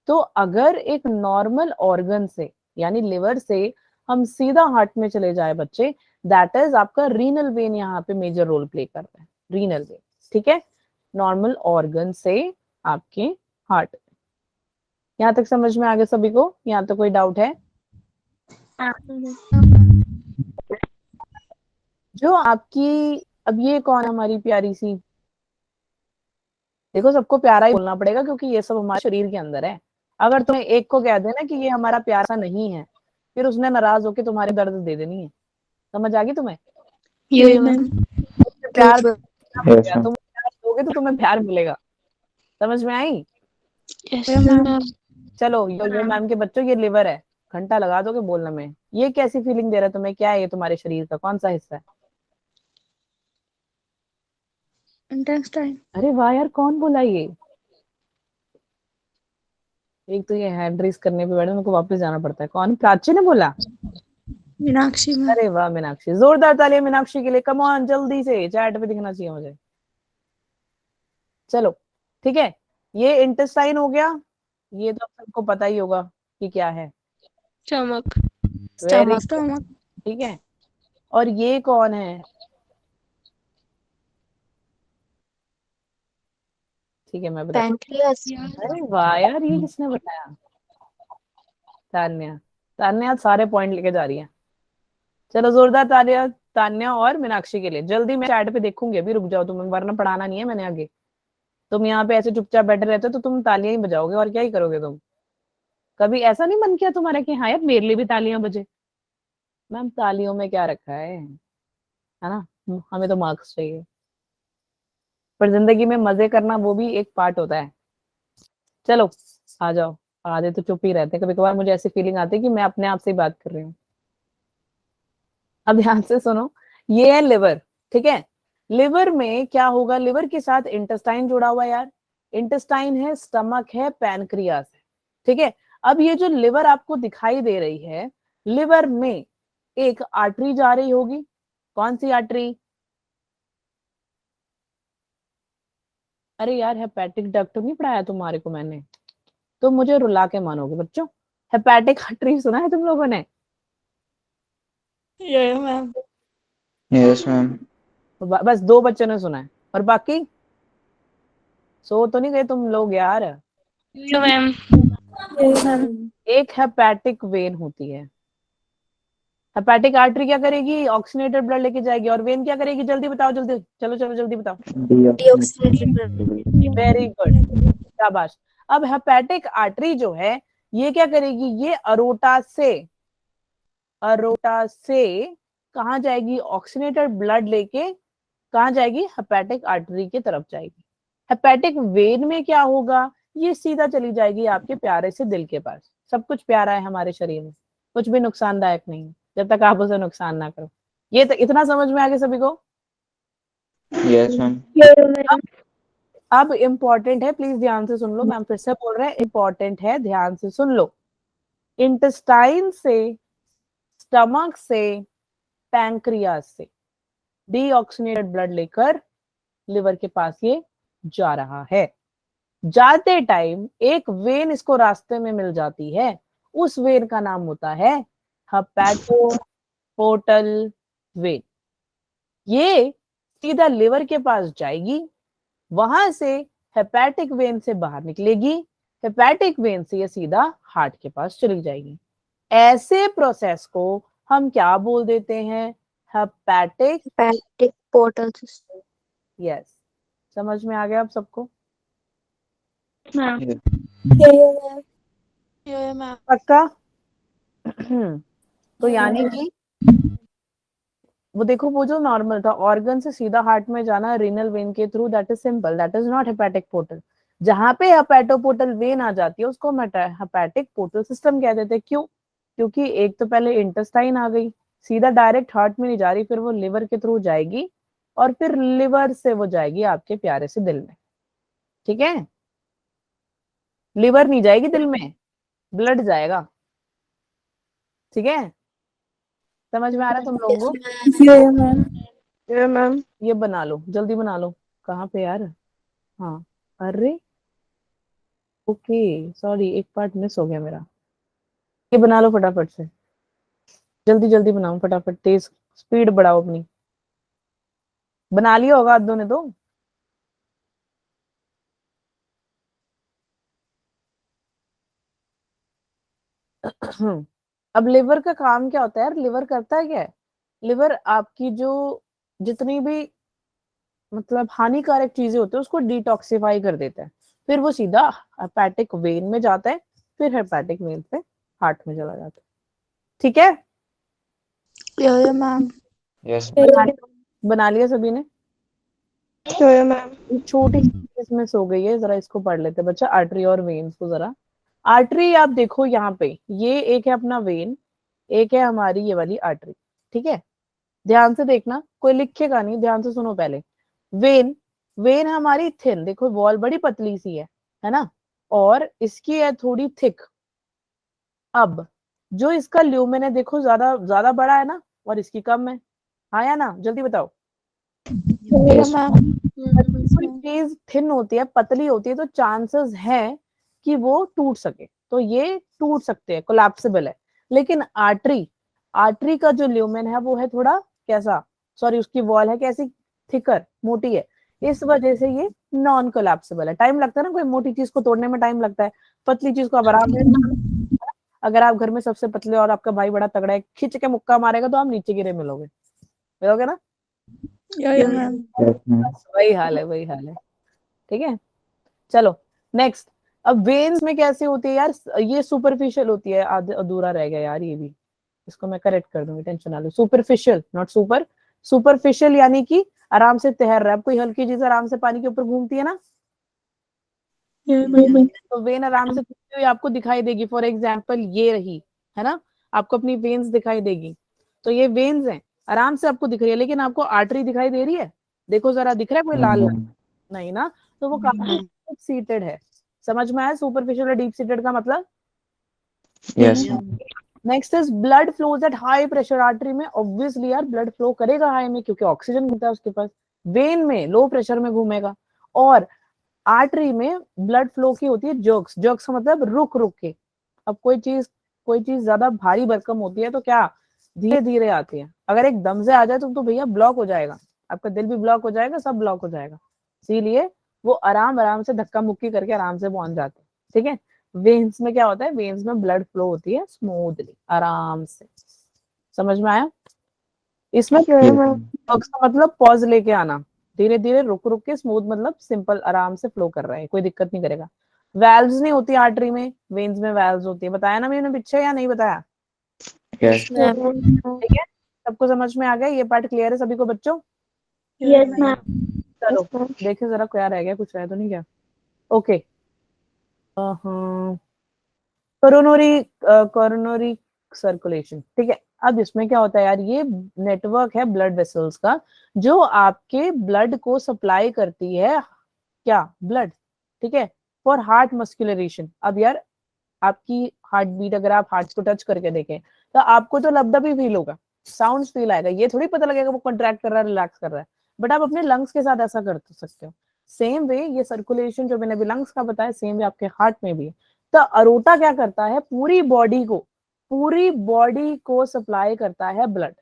तो अगर एक नॉर्मल ऑर्गन से यानी लिवर से हम सीधा हार्ट में चले जाए बच्चे, दैट इज आपका रीनल वेन यहाँ पे मेजर रोल प्ले कर रहा है, रीनल वेन, ठीक है, नॉर्मल ऑर्गन से आपके हार्ट। यहाँ तक समझ में आ गया सभी को, यहाँ तो कोई डाउट है। जो आपकी, अब ये कौन है हमारी प्यारी सी, देखो सबको प्यारा ही बोलना पड़ेगा क्योंकि ये सब हमारे शरीर के अंदर है। अगर तुम्हें एक को कह देना कि ये हमारा प्यारा नहीं है, फिर उसने नाराज होकर तुम्हारे दर्द दे देनी है। समझ आ गई तुम्हें, प्यार तुम प्यार दोगे तो तुम्हें प्यार मिलेगा। समझ में आई, चलो यो मैम के बच्चों, ये लिवर है, घंटा लगा दोगे बोलने में। ये कैसी फीलिंग दे रहा है तुम्हें, क्या है ये तुम्हारे शरीर का कौन सा हिस्सा है, इंटेस्टाइन। अरे वाह यार, कौन बोला ये, एक तो ये हैंड रेस करने पे बैठे, मेरे को वापस जाना पड़ता है। कौन, प्राची ने बोला, मीनाक्षी मैम। अरे वाह मीनाक्षी, जोरदार तालियां मीनाक्षी के लिए, कम ऑन जल्दी से, चैट पे दिखना चाहिए मुझे। चलो ठीक है, ये इंटेस्टाइन हो गया, ये तो सबको पता ही होगा कि क्या है, स्टमक। Very stomach. ठीक है। और ये कौन है, ठीक है मैं बता, पैंक्रियास। अरे वाह यार, ये किसने बताया, तान्या, तान्या आज सारे पॉइंट लेके जा रही है। चलो जोरदार तालियां तान्या और मीनाक्षी के लिए। जल्दी मैं चैट पे देखूंगी, अभी रुक जाओ तुम, वरना पढ़ाना नहीं है मैंने आगे। तुम यहाँ पे ऐसे चुपचाप बैठे रहते हो तो तुम तालियां ही बजाओगे और क्या ही करोगे तुम। कभी ऐसा नहीं मन किया तुम्हारा कि हाँ यार मेरे लिए भी तालियां बजे। मैम तालियों में क्या रखा है ना, हमें तो मार्क्स चाहिए, पर जिंदगी में मजे करना वो भी एक पार्ट होता है। चलो आ जाओ, आधे तो चुप ही रहते, कभी कभार मुझे ऐसी फीलिंग आती है कि मैं अपने आप से ही बात कर रही हूँ। अब ध्यान से सुनो, ये है लिवर, ठीक है। लिवर में क्या होगा, लिवर के साथ इंटेस्टाइन जुड़ा हुआ है यार, इंटेस्टाइन है, स्टमक है, पैनक्रियास है, ठीक है। अब ये जो लिवर आपको दिखाई दे रही है, लिवर में एक आर्टरी जा रही होगी, कौन सी आर्टरी, अरे यार हेपेटिक डक्ट नहीं पढ़ाया तुम्हारे को मैंने, तो मुझे रुला के मानोगे बच्चों, हेपेटिक आर्टरी सुना है तुम लोगों ने, मैम। Yes ma'am. बस 2 बच्चों ने सुना है, और बाकी सो तो नहीं गए तुम लोग यार। मैम। एक हेपेटिक वेन होती है, हेपेटिक आर्टरी क्या करेगी, ऑक्सीनेटेड ब्लड लेके जाएगी, और वेन क्या करेगी, जल्दी बताओ, जल्दी चलो चलो जल्दी बताओ, वेरी गुड, शाबाश। अब हेपेटिक आर्टरी जो है ये क्या करेगी, ये अरोटा से कहाँ जाएगी, ऑक्सीनेटेड ब्लड लेके कहाँ जाएगी, हेपेटिक आर्टरी की तरफ जाएगी। हेपेटिक वेन में क्या होगा, ये सीधा चली जाएगी आपके प्यारे से दिल के पास। सब कुछ प्यारा है हमारे शरीर में, कुछ भी नुकसानदायक नहीं है जब तक आप उसे नुकसान ना करो। ये तो इतना समझ में आ गया सभी को, यस मैम। अब इम्पोर्टेंट है, प्लीज ध्यान से सुन लो, मैम फिर से बोल रहे हैं, इम्पोर्टेंट है, ध्यान से सुन लो। इंटेस्टाइन से, स्टमक से, पैंक्रियास से, डीऑक्सीनेटेड ब्लड लेकर लिवर के पास ये जा रहा है। जाते टाइम एक वेन इसको रास्ते में मिल जाती है, उस वेन का नाम होता है हेपेटोपोर्टल वेन। ये सीधा लिवर के पास जाएगी, वहां से हेपेटिक वेन से बाहर निकलेगी, हेपेटिक वेन से ये सीधा हार्ट के पास चली जाएगी। ऐसे प्रोसेस को हम क्या बोल देते हैं? Hepatic hepatic portal system. Yes, समझ में आ गया आप सबको? पक्का? तो यानी कि वो देखो, वो जो नॉर्मल था ऑर्गन से सीधा हार्ट में जाना रीनल वेन के through, that is simple, that is not hepatic portal. जहां पे हेपेटोपोर्टल वेन आ जाती है उसको हम हेपेटिक पोर्टल सिस्टम कह देते हैं। क्यों? क्योंकि एक तो पहले इंटेस्टाइन आ गई, सीधा डायरेक्ट हार्ट में नहीं जा रही, फिर वो लिवर के थ्रू जाएगी और फिर लिवर से वो जाएगी आपके प्यारे से दिल में। ठीक है, लिवर नहीं जाएगी दिल में, ब्लड जाएगा। ठीक है, समझ में आ रहा है तुम लोगों को? मैम। ये बना लो, जल्दी बना लो। कहाँ पे यार? हाँ, अरे ओके, सॉरी, एक पार्ट मिस हो गया मेरा। ये बना लो फटाफट से, जल्दी जल्दी बनाओ फटाफट, तेज स्पीड बढ़ाओ अपनी। बना लिया होगा आधों ने तो। अब लिवर का काम क्या होता है यार? लिवर करता है क्या है? लिवर आपकी जो जितनी भी मतलब हानिकारक चीजें होती है उसको डिटॉक्सिफाई कर देता है, फिर वो सीधा हेपेटिक वेन में जाता है, फिर हेपेटिक वेन से हार्ट में चला जाता है। ठीक है, मैम। Yes. बना लिया सभी ने? मैम। छोटी इसमें सो गई है, जरा इसको पढ़ लेते हैं बच्चा, आर्टरी और वेन्स को जरा। आर्टरी आप देखो यहाँ पे, ये एक है अपना वेन, एक है हमारी ये वाली आर्टरी। ठीक है, ध्यान से देखना, कोई लिखेगा नहीं, ध्यान से सुनो पहले। वेन, वेन हमारी थिन, देखो वॉल बड़ी पतली सी है ना, और इसकी है थोड़ी थिक। अब जो इसका ल्यूमेन है देखो ज्यादा ज्यादा बड़ा है ना, और इसकी कम है। हाँ या ना, जल्दी बताओ। Yes. कोई चीज थिन होती है, पतली होती है, तो चांसेस है कि वो टूट सके, तो ये टूट सकते हैं, कोलैप्सिबल है। लेकिन आर्टरी, आर्टरी का जो ल्यूमेन है वो है थोड़ा कैसा, सॉरी उसकी वॉल है कैसी, थिकर, मोटी है, इस वजह से ये नॉन कोलैप्सिबल है। टाइम लगता है ना, कोई मोटी चीज को तोड़ने में टाइम लगता है, पतली चीज को अब आराम से। अगर आप घर में सबसे पतले और आपका भाई बड़ा तगड़ा है, खिंच के मुक्का मारेगा तो आप नीचे गिरे मिलोगे, मिलोगे ना? मैम। Yes, ma'am. वही हाल है, वही हाल है। ठीक है, चलो नेक्स्ट। अब वेन्स में कैसे होती है यार? ये सुपरफिशियल होती है, अधूरा रह गया यार, ये भी इसको मैं करेक्ट कर दूंगी, टेंशन ना लो। सुपरफिशियल, नॉट सुपर, सुपरफिशियल यानी कि आराम से तैर रहा है। अब कोई हल्की चीज आराम से पानी के ऊपर घूमती है ना, तो वेन आराम से घूमती हुई आपको दिखाई देगी। फॉर एग्जाम्पल ये रही, है ना, आपको अपनी वेन्स दिखाई देगी, तो ये वेन्स हैं, आराम से आपको दिख रही है। लेकिन आपको आर्टरी दिखाई दे रही है? देखो जरा, दिख रहा है कोई लाल लाल? नहीं ना, तो वो काफी डीप सीटेड है। समझ में आया सुपरफिशियल और डीप सीटेड का मतलब? Yes, ma'am. Next is blood flows at high pressure. Artery में ऑब्वियसली यार ब्लड फ्लो करेगा हाई में, क्योंकि ऑक्सीजन घूमता है उसके पास। वेन में लो प्रेशर में घूमेगा। और आर्टरी में ब्लड फ्लो की होती है जर्क्स, जर्क्स का मतलब रुक रुक के। अब कोई चीज ज्यादा भारी भरकम होती है तो क्या धीरे धीरे आती है, अगर एक दम से आ जाए तो भैया ब्लॉक हो जाएगा, आपका दिल भी ब्लॉक हो जाएगा, सब ब्लॉक हो जाएगा। इसीलिए वो आराम आराम से धक्का मुक्की करके आराम से पहुंच जाते हैं। ठीक है, वेन्स में क्या होता है? वेन्स में ब्लड फ्लो होती है स्मूथली, आराम से। समझ में आया? इसमें Yes, ma'am. जर्क्स का मतलब पॉज लेके आना, धीरे धीरे रुक रुक के, स्मूथ मतलब सिंपल आराम से फ्लो कर रहा है, कोई दिक्कत नहीं करेगा। वैल्व्स नहीं होती आर्टरी में, वेन्स में वैल्व्स होती है। बताया ना मैंने पीछे या नहीं बताया? Yes. ठीक है, सबको समझ में आ गया? ये पार्ट क्लियर है सभी को बच्चों? Yes ma'am. चलो देखे जरा, क्या रह गया, कुछ रह तो नहीं गया? Okay, coronary circulation. ठीक है, अब इसमें क्या होता है यार? ये नेटवर्क है ब्लड वेसल्स का, जो आपके ब्लड को सप्लाई करती है, क्या? ब्लड। ठीक है, फॉर हार्ट मस्कुलरेशन। अब यार आपकी हार्ट बीट, अगर आप हार्ट को टच करके देखें तो आपको तो लबदब ही फील होगा, साउंड फील आएगा, ये थोड़ी पता लगेगा वो कॉन्ट्रैक्ट कर रहा है रिलैक्स कर रहा है, बट आप अपने लंग्स के साथ ऐसा कर सकते हो। सेम वे ये सर्कुलेशन जो मैंने अभी लंग्स का बताया, सेम वे आपके हार्ट में भी है। तो अरोटा क्या करता है, पूरी बॉडी को सप्लाई करता है ब्लड।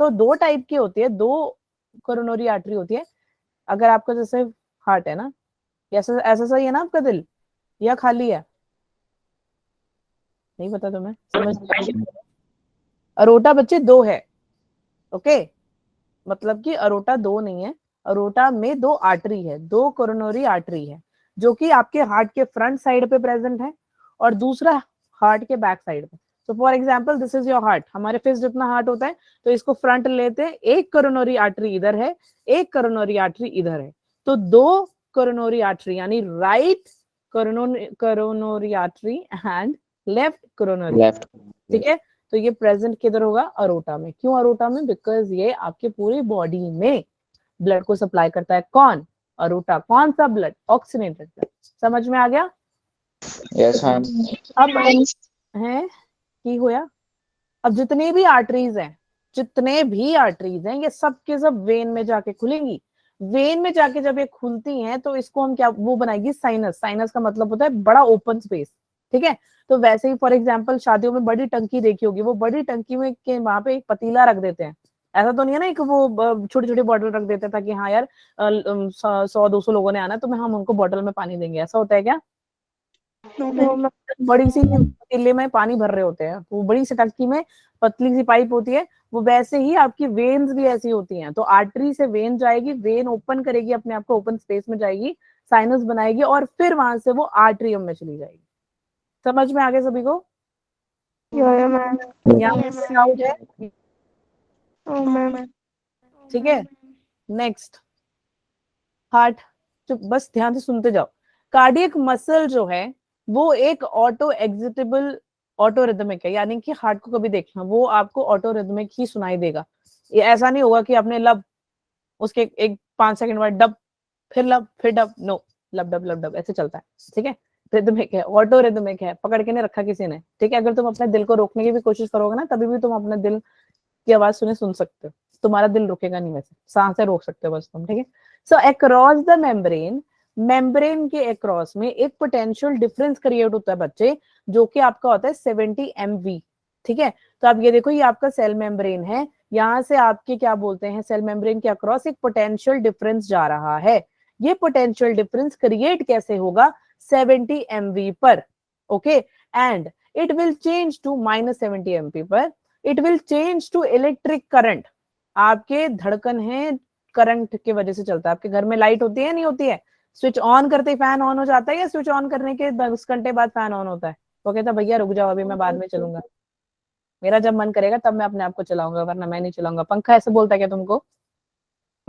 तो दो टाइप की होती है, दो कोरोनरी आर्टरी होती है। अगर आपका जैसे हार्ट है ना, ऐसा ऐसा सही है ना आपका दिल, या खाली है, नहीं पता तुम्हें, समझ नहीं आई? अरोटा बच्चे दो है, ओके, मतलब कि अरोटा दो नहीं है, अरोटा में दो आर्टरी है, दो कोरोनरी आर्टरी है, जो कि आपके हार्ट के फ्रंट साइड पे प्रेजेंट है और दूसरा हार्ट के बैक साइड पे। So for example this is your heart, हमारे फेस जितना हार्ट होता है, तो इसको फ्रंट लेते हैं, एक कोरोनरी आर्टरी इधर है, एक कोरोनरी आर्टरी इधर है, तो दो कोरोनरी आर्टरी यानी right coronary artery and left coronary, left. ठीक है। तो ये प्रेजेंट किधर होगा, अरोटा में। क्यों अरोटा में, बिकॉज ये आपके पूरी बॉडी में ब्लड को सप्लाई करता है। कौन, अरोटा। कौन सा ब्लड, ऑक्सीनेटेड ब्लड। समझ में आ गया? Yes ma'am. अब है की होया, अब जितने भी आर्टरीज हैं ये सब के सब वेन में जाके खुलेंगी। वेन में जाके जब ये खुलती हैं तो इसको हम क्या वो बनाएगी, साइनस। साइनस का मतलब होता है बड़ा ओपन स्पेस, ठीक है। तो वैसे ही फॉर एग्जांपल शादियों में बड़ी टंकी देखी होगी, वो बड़ी टंकी में के वहां पे एक पतीला रख देते हैं, ऐसा तो नहीं है ना, एक वो छोटी छोटी बॉटल रख देते हैं ताकि हाँ यार 100-200 लोगों ने आना तो मैं हम उनको बॉटल में पानी देंगे, ऐसा होता है क्या? बड़ी सी पतीले में पानी भर रहे होते हैं, वो बड़ी सी टंकी में पतली सी पाइप होती है, वो वैसे ही आपकी वेन्स भी ऐसी होती हैं। तो आर्टरी से वेन जाएगी, वेन ओपन करेगी अपने आप को, ओपन स्पेस में जाएगी, साइनस बनाएगी और फिर वहां से वो आर्टरियम में चली जाएगी। समझ में आ गया सभी को? यहाँ है, ठीक है। नेक्स्ट हार्ट, तो बस ध्यान से सुनते जाओ। कार्डियक मसल जो है वो एक ऑटो एग्जिटेबल ऑटो रिदमिक है, यानी कि हार्ट को कभी देखना वो आपको ऑटो रिदमिक ही सुनाई देगा। ये ऐसा नहीं होगा कि आपने लब, उसके एक 5 सेकंड बाद डब, फिर लब, फिर dub, no, lub dub lub dub ऐसे चलता है, ठीक है। रिदमिक है, ऑटो रिदमिक है, पकड़ के नहीं रखा किसी ने, ठीक है। अगर तुम अपने दिल को रोकने की भी कोशिश करोगे ना, तभी भी तुम अपने दिल की आवाज सुन सकते हो, तुम्हारा दिल रुकेगा नहीं, वैसे सांसें रोक सकते हो बस तुम, ठीक है। सो अक्रॉस द मेम्ब्रेन के अक्रॉस में एक पोटेंशियल डिफरेंस क्रिएट होता है बच्चे, जो कि आपका होता है 70 MV, ठीक है। तो आप ये देखो, ये आपका सेल मेम्ब्रेन है, यहाँ से आपके क्या बोलते हैं, सेल मेम्ब्रेन के अक्रॉस एक पोटेंशियल डिफरेंस जा रहा है। ये पोटेंशियल डिफरेंस क्रिएट कैसे होगा, 70 MV पर, okay, and it will change to -70 MV पर, it will change to electric current. आपके धड़कन है करंट के वजह से चलता है। आपके घर में लाइट होती है नहीं होती है, स्विच ऑन करते ही फैन ऑन हो जाता है या स्विच ऑन करने के 10 घंटे बाद फैन ऑन होता है? वो कहता है भैया रुक जाओ अभी मैं बाद में चलूंगा, मेरा जब मन करेगा तब मैं अपने आप को चलाऊंगा, वरना मैं नहीं चलाऊंगा। पंखा ऐसे बोलता है क्या तुमको?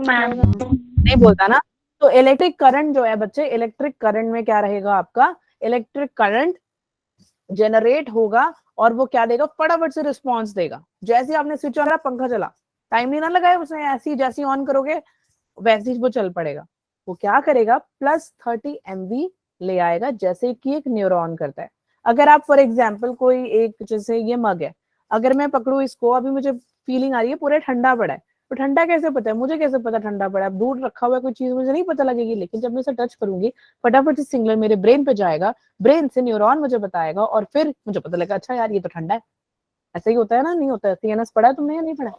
नहीं बोलता ना। तो इलेक्ट्रिक करंट जो है बच्चे, इलेक्ट्रिक करंट में क्या रहेगा, आपका इलेक्ट्रिक करंट जनरेट होगा और वो क्या देगा, फटाफट से रिस्पॉन्स देगा। जैसे आपने स्विच ऑन, पंखा चला, टाइम नहीं ना लगाया उसने, ऐसी जैसी ऑन करोगे वैसे ही वो चल पड़ेगा। वो क्या करेगा, +30 MV ले आएगा, जैसे कि एक न्यूरॉन करता है। अगर आप फॉर एग्जाम्पल कोई एक, जैसे ये मग है, अगर मैं पकड़ू इसको, अभी मुझे फीलिंग आ रही है पूरा ठंडा पड़ा है, तो ठंडा कैसे पता है मुझे, कैसे पता ठंडा पड़ा है? दूर रखा हुआ कोई चीज मुझे नहीं पता लगेगी, लेकिन जब मैं इसे टच करूंगी फटाफट से सिग्नल मेरे ब्रेन पे जाएगा, ब्रेन से न्यूरॉन मुझे बताएगा और फिर मुझे पता लगेगा अच्छा यार ये तो ठंडा है। ऐसा ही होता है ना, नहीं होता है? CNS पढ़ा है तुमने या नहीं पढ़ा?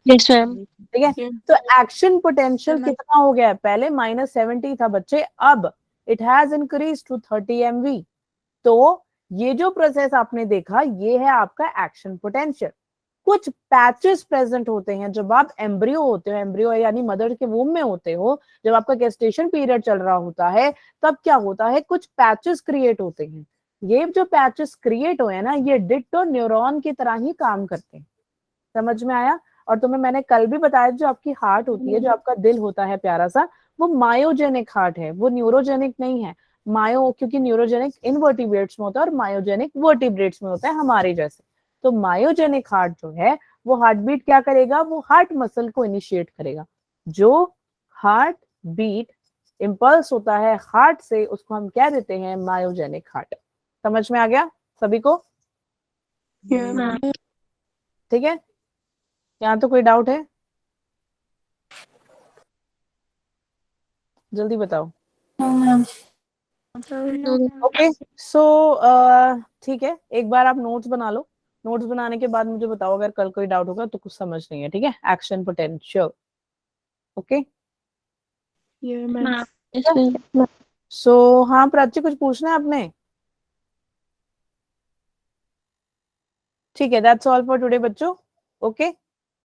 Yes ma'am. ठीक है। तो एक्शन पोटेंशियल कितना हो गया है, पहले -70 था बच्चे, अब it has increase to 30 MV। तो ये जो प्रोसेस आपने देखा, ये है आपका एक्शन पोटेंशियल। कुछ पैचेस प्रेजेंट होते हैं जब आप एम्ब्रियो होते हो, एम्ब्रियो यानी मदर के वूम में होते हो, जब आपका गेस्टेशन पीरियड चल रहा होता है, तब क्या होता है, कुछ पैचेस क्रिएट होते हैं। ये जो पैचेस क्रिएट हुए हैं ना, ये डिक्टो न्यूरॉन की तरह ही काम करते हैं। समझ में आया? और तुम्हें मैंने कल भी बताया, जो आपकी हार्ट होती है, जो आपका दिल होता है प्यारा सा, वो मायोजेनिक हार्ट है, वो न्यूरोजेनिक नहीं है। मायो, क्योंकि न्यूरोजेनिक इनवर्टिब्रेट्स में होता है और मायोजेनिक वर्टिब्रेट्स में होता है, हमारे जैसे। तो मायोजेनिक हार्ट जो है वो हार्ट बीट क्या करेगा, वो हार्ट मसल को इनिशिएट करेगा। जो हार्ट बीट इम्पल्स होता है हार्ट से, उसको हम क्या देते हैं, मायोजेनिक हार्ट। समझ में आ गया सभी को? ठीक है। यहाँ तो कोई डाउट है? जल्दी बताओ। No ma'am. ओके सो ठीक है, एक बार आप नोट्स बना लो। नोट्स बनाने के बाद मुझे बताओ अगर कल कोई डाउट होगा तो कुछ समझ नहीं है, ठीक है? Action potential. ओके सो हाँ प्राची, कुछ पूछना है आपने? ठीक है, दैट्स ऑल फॉर टुडे बच्चों। ओके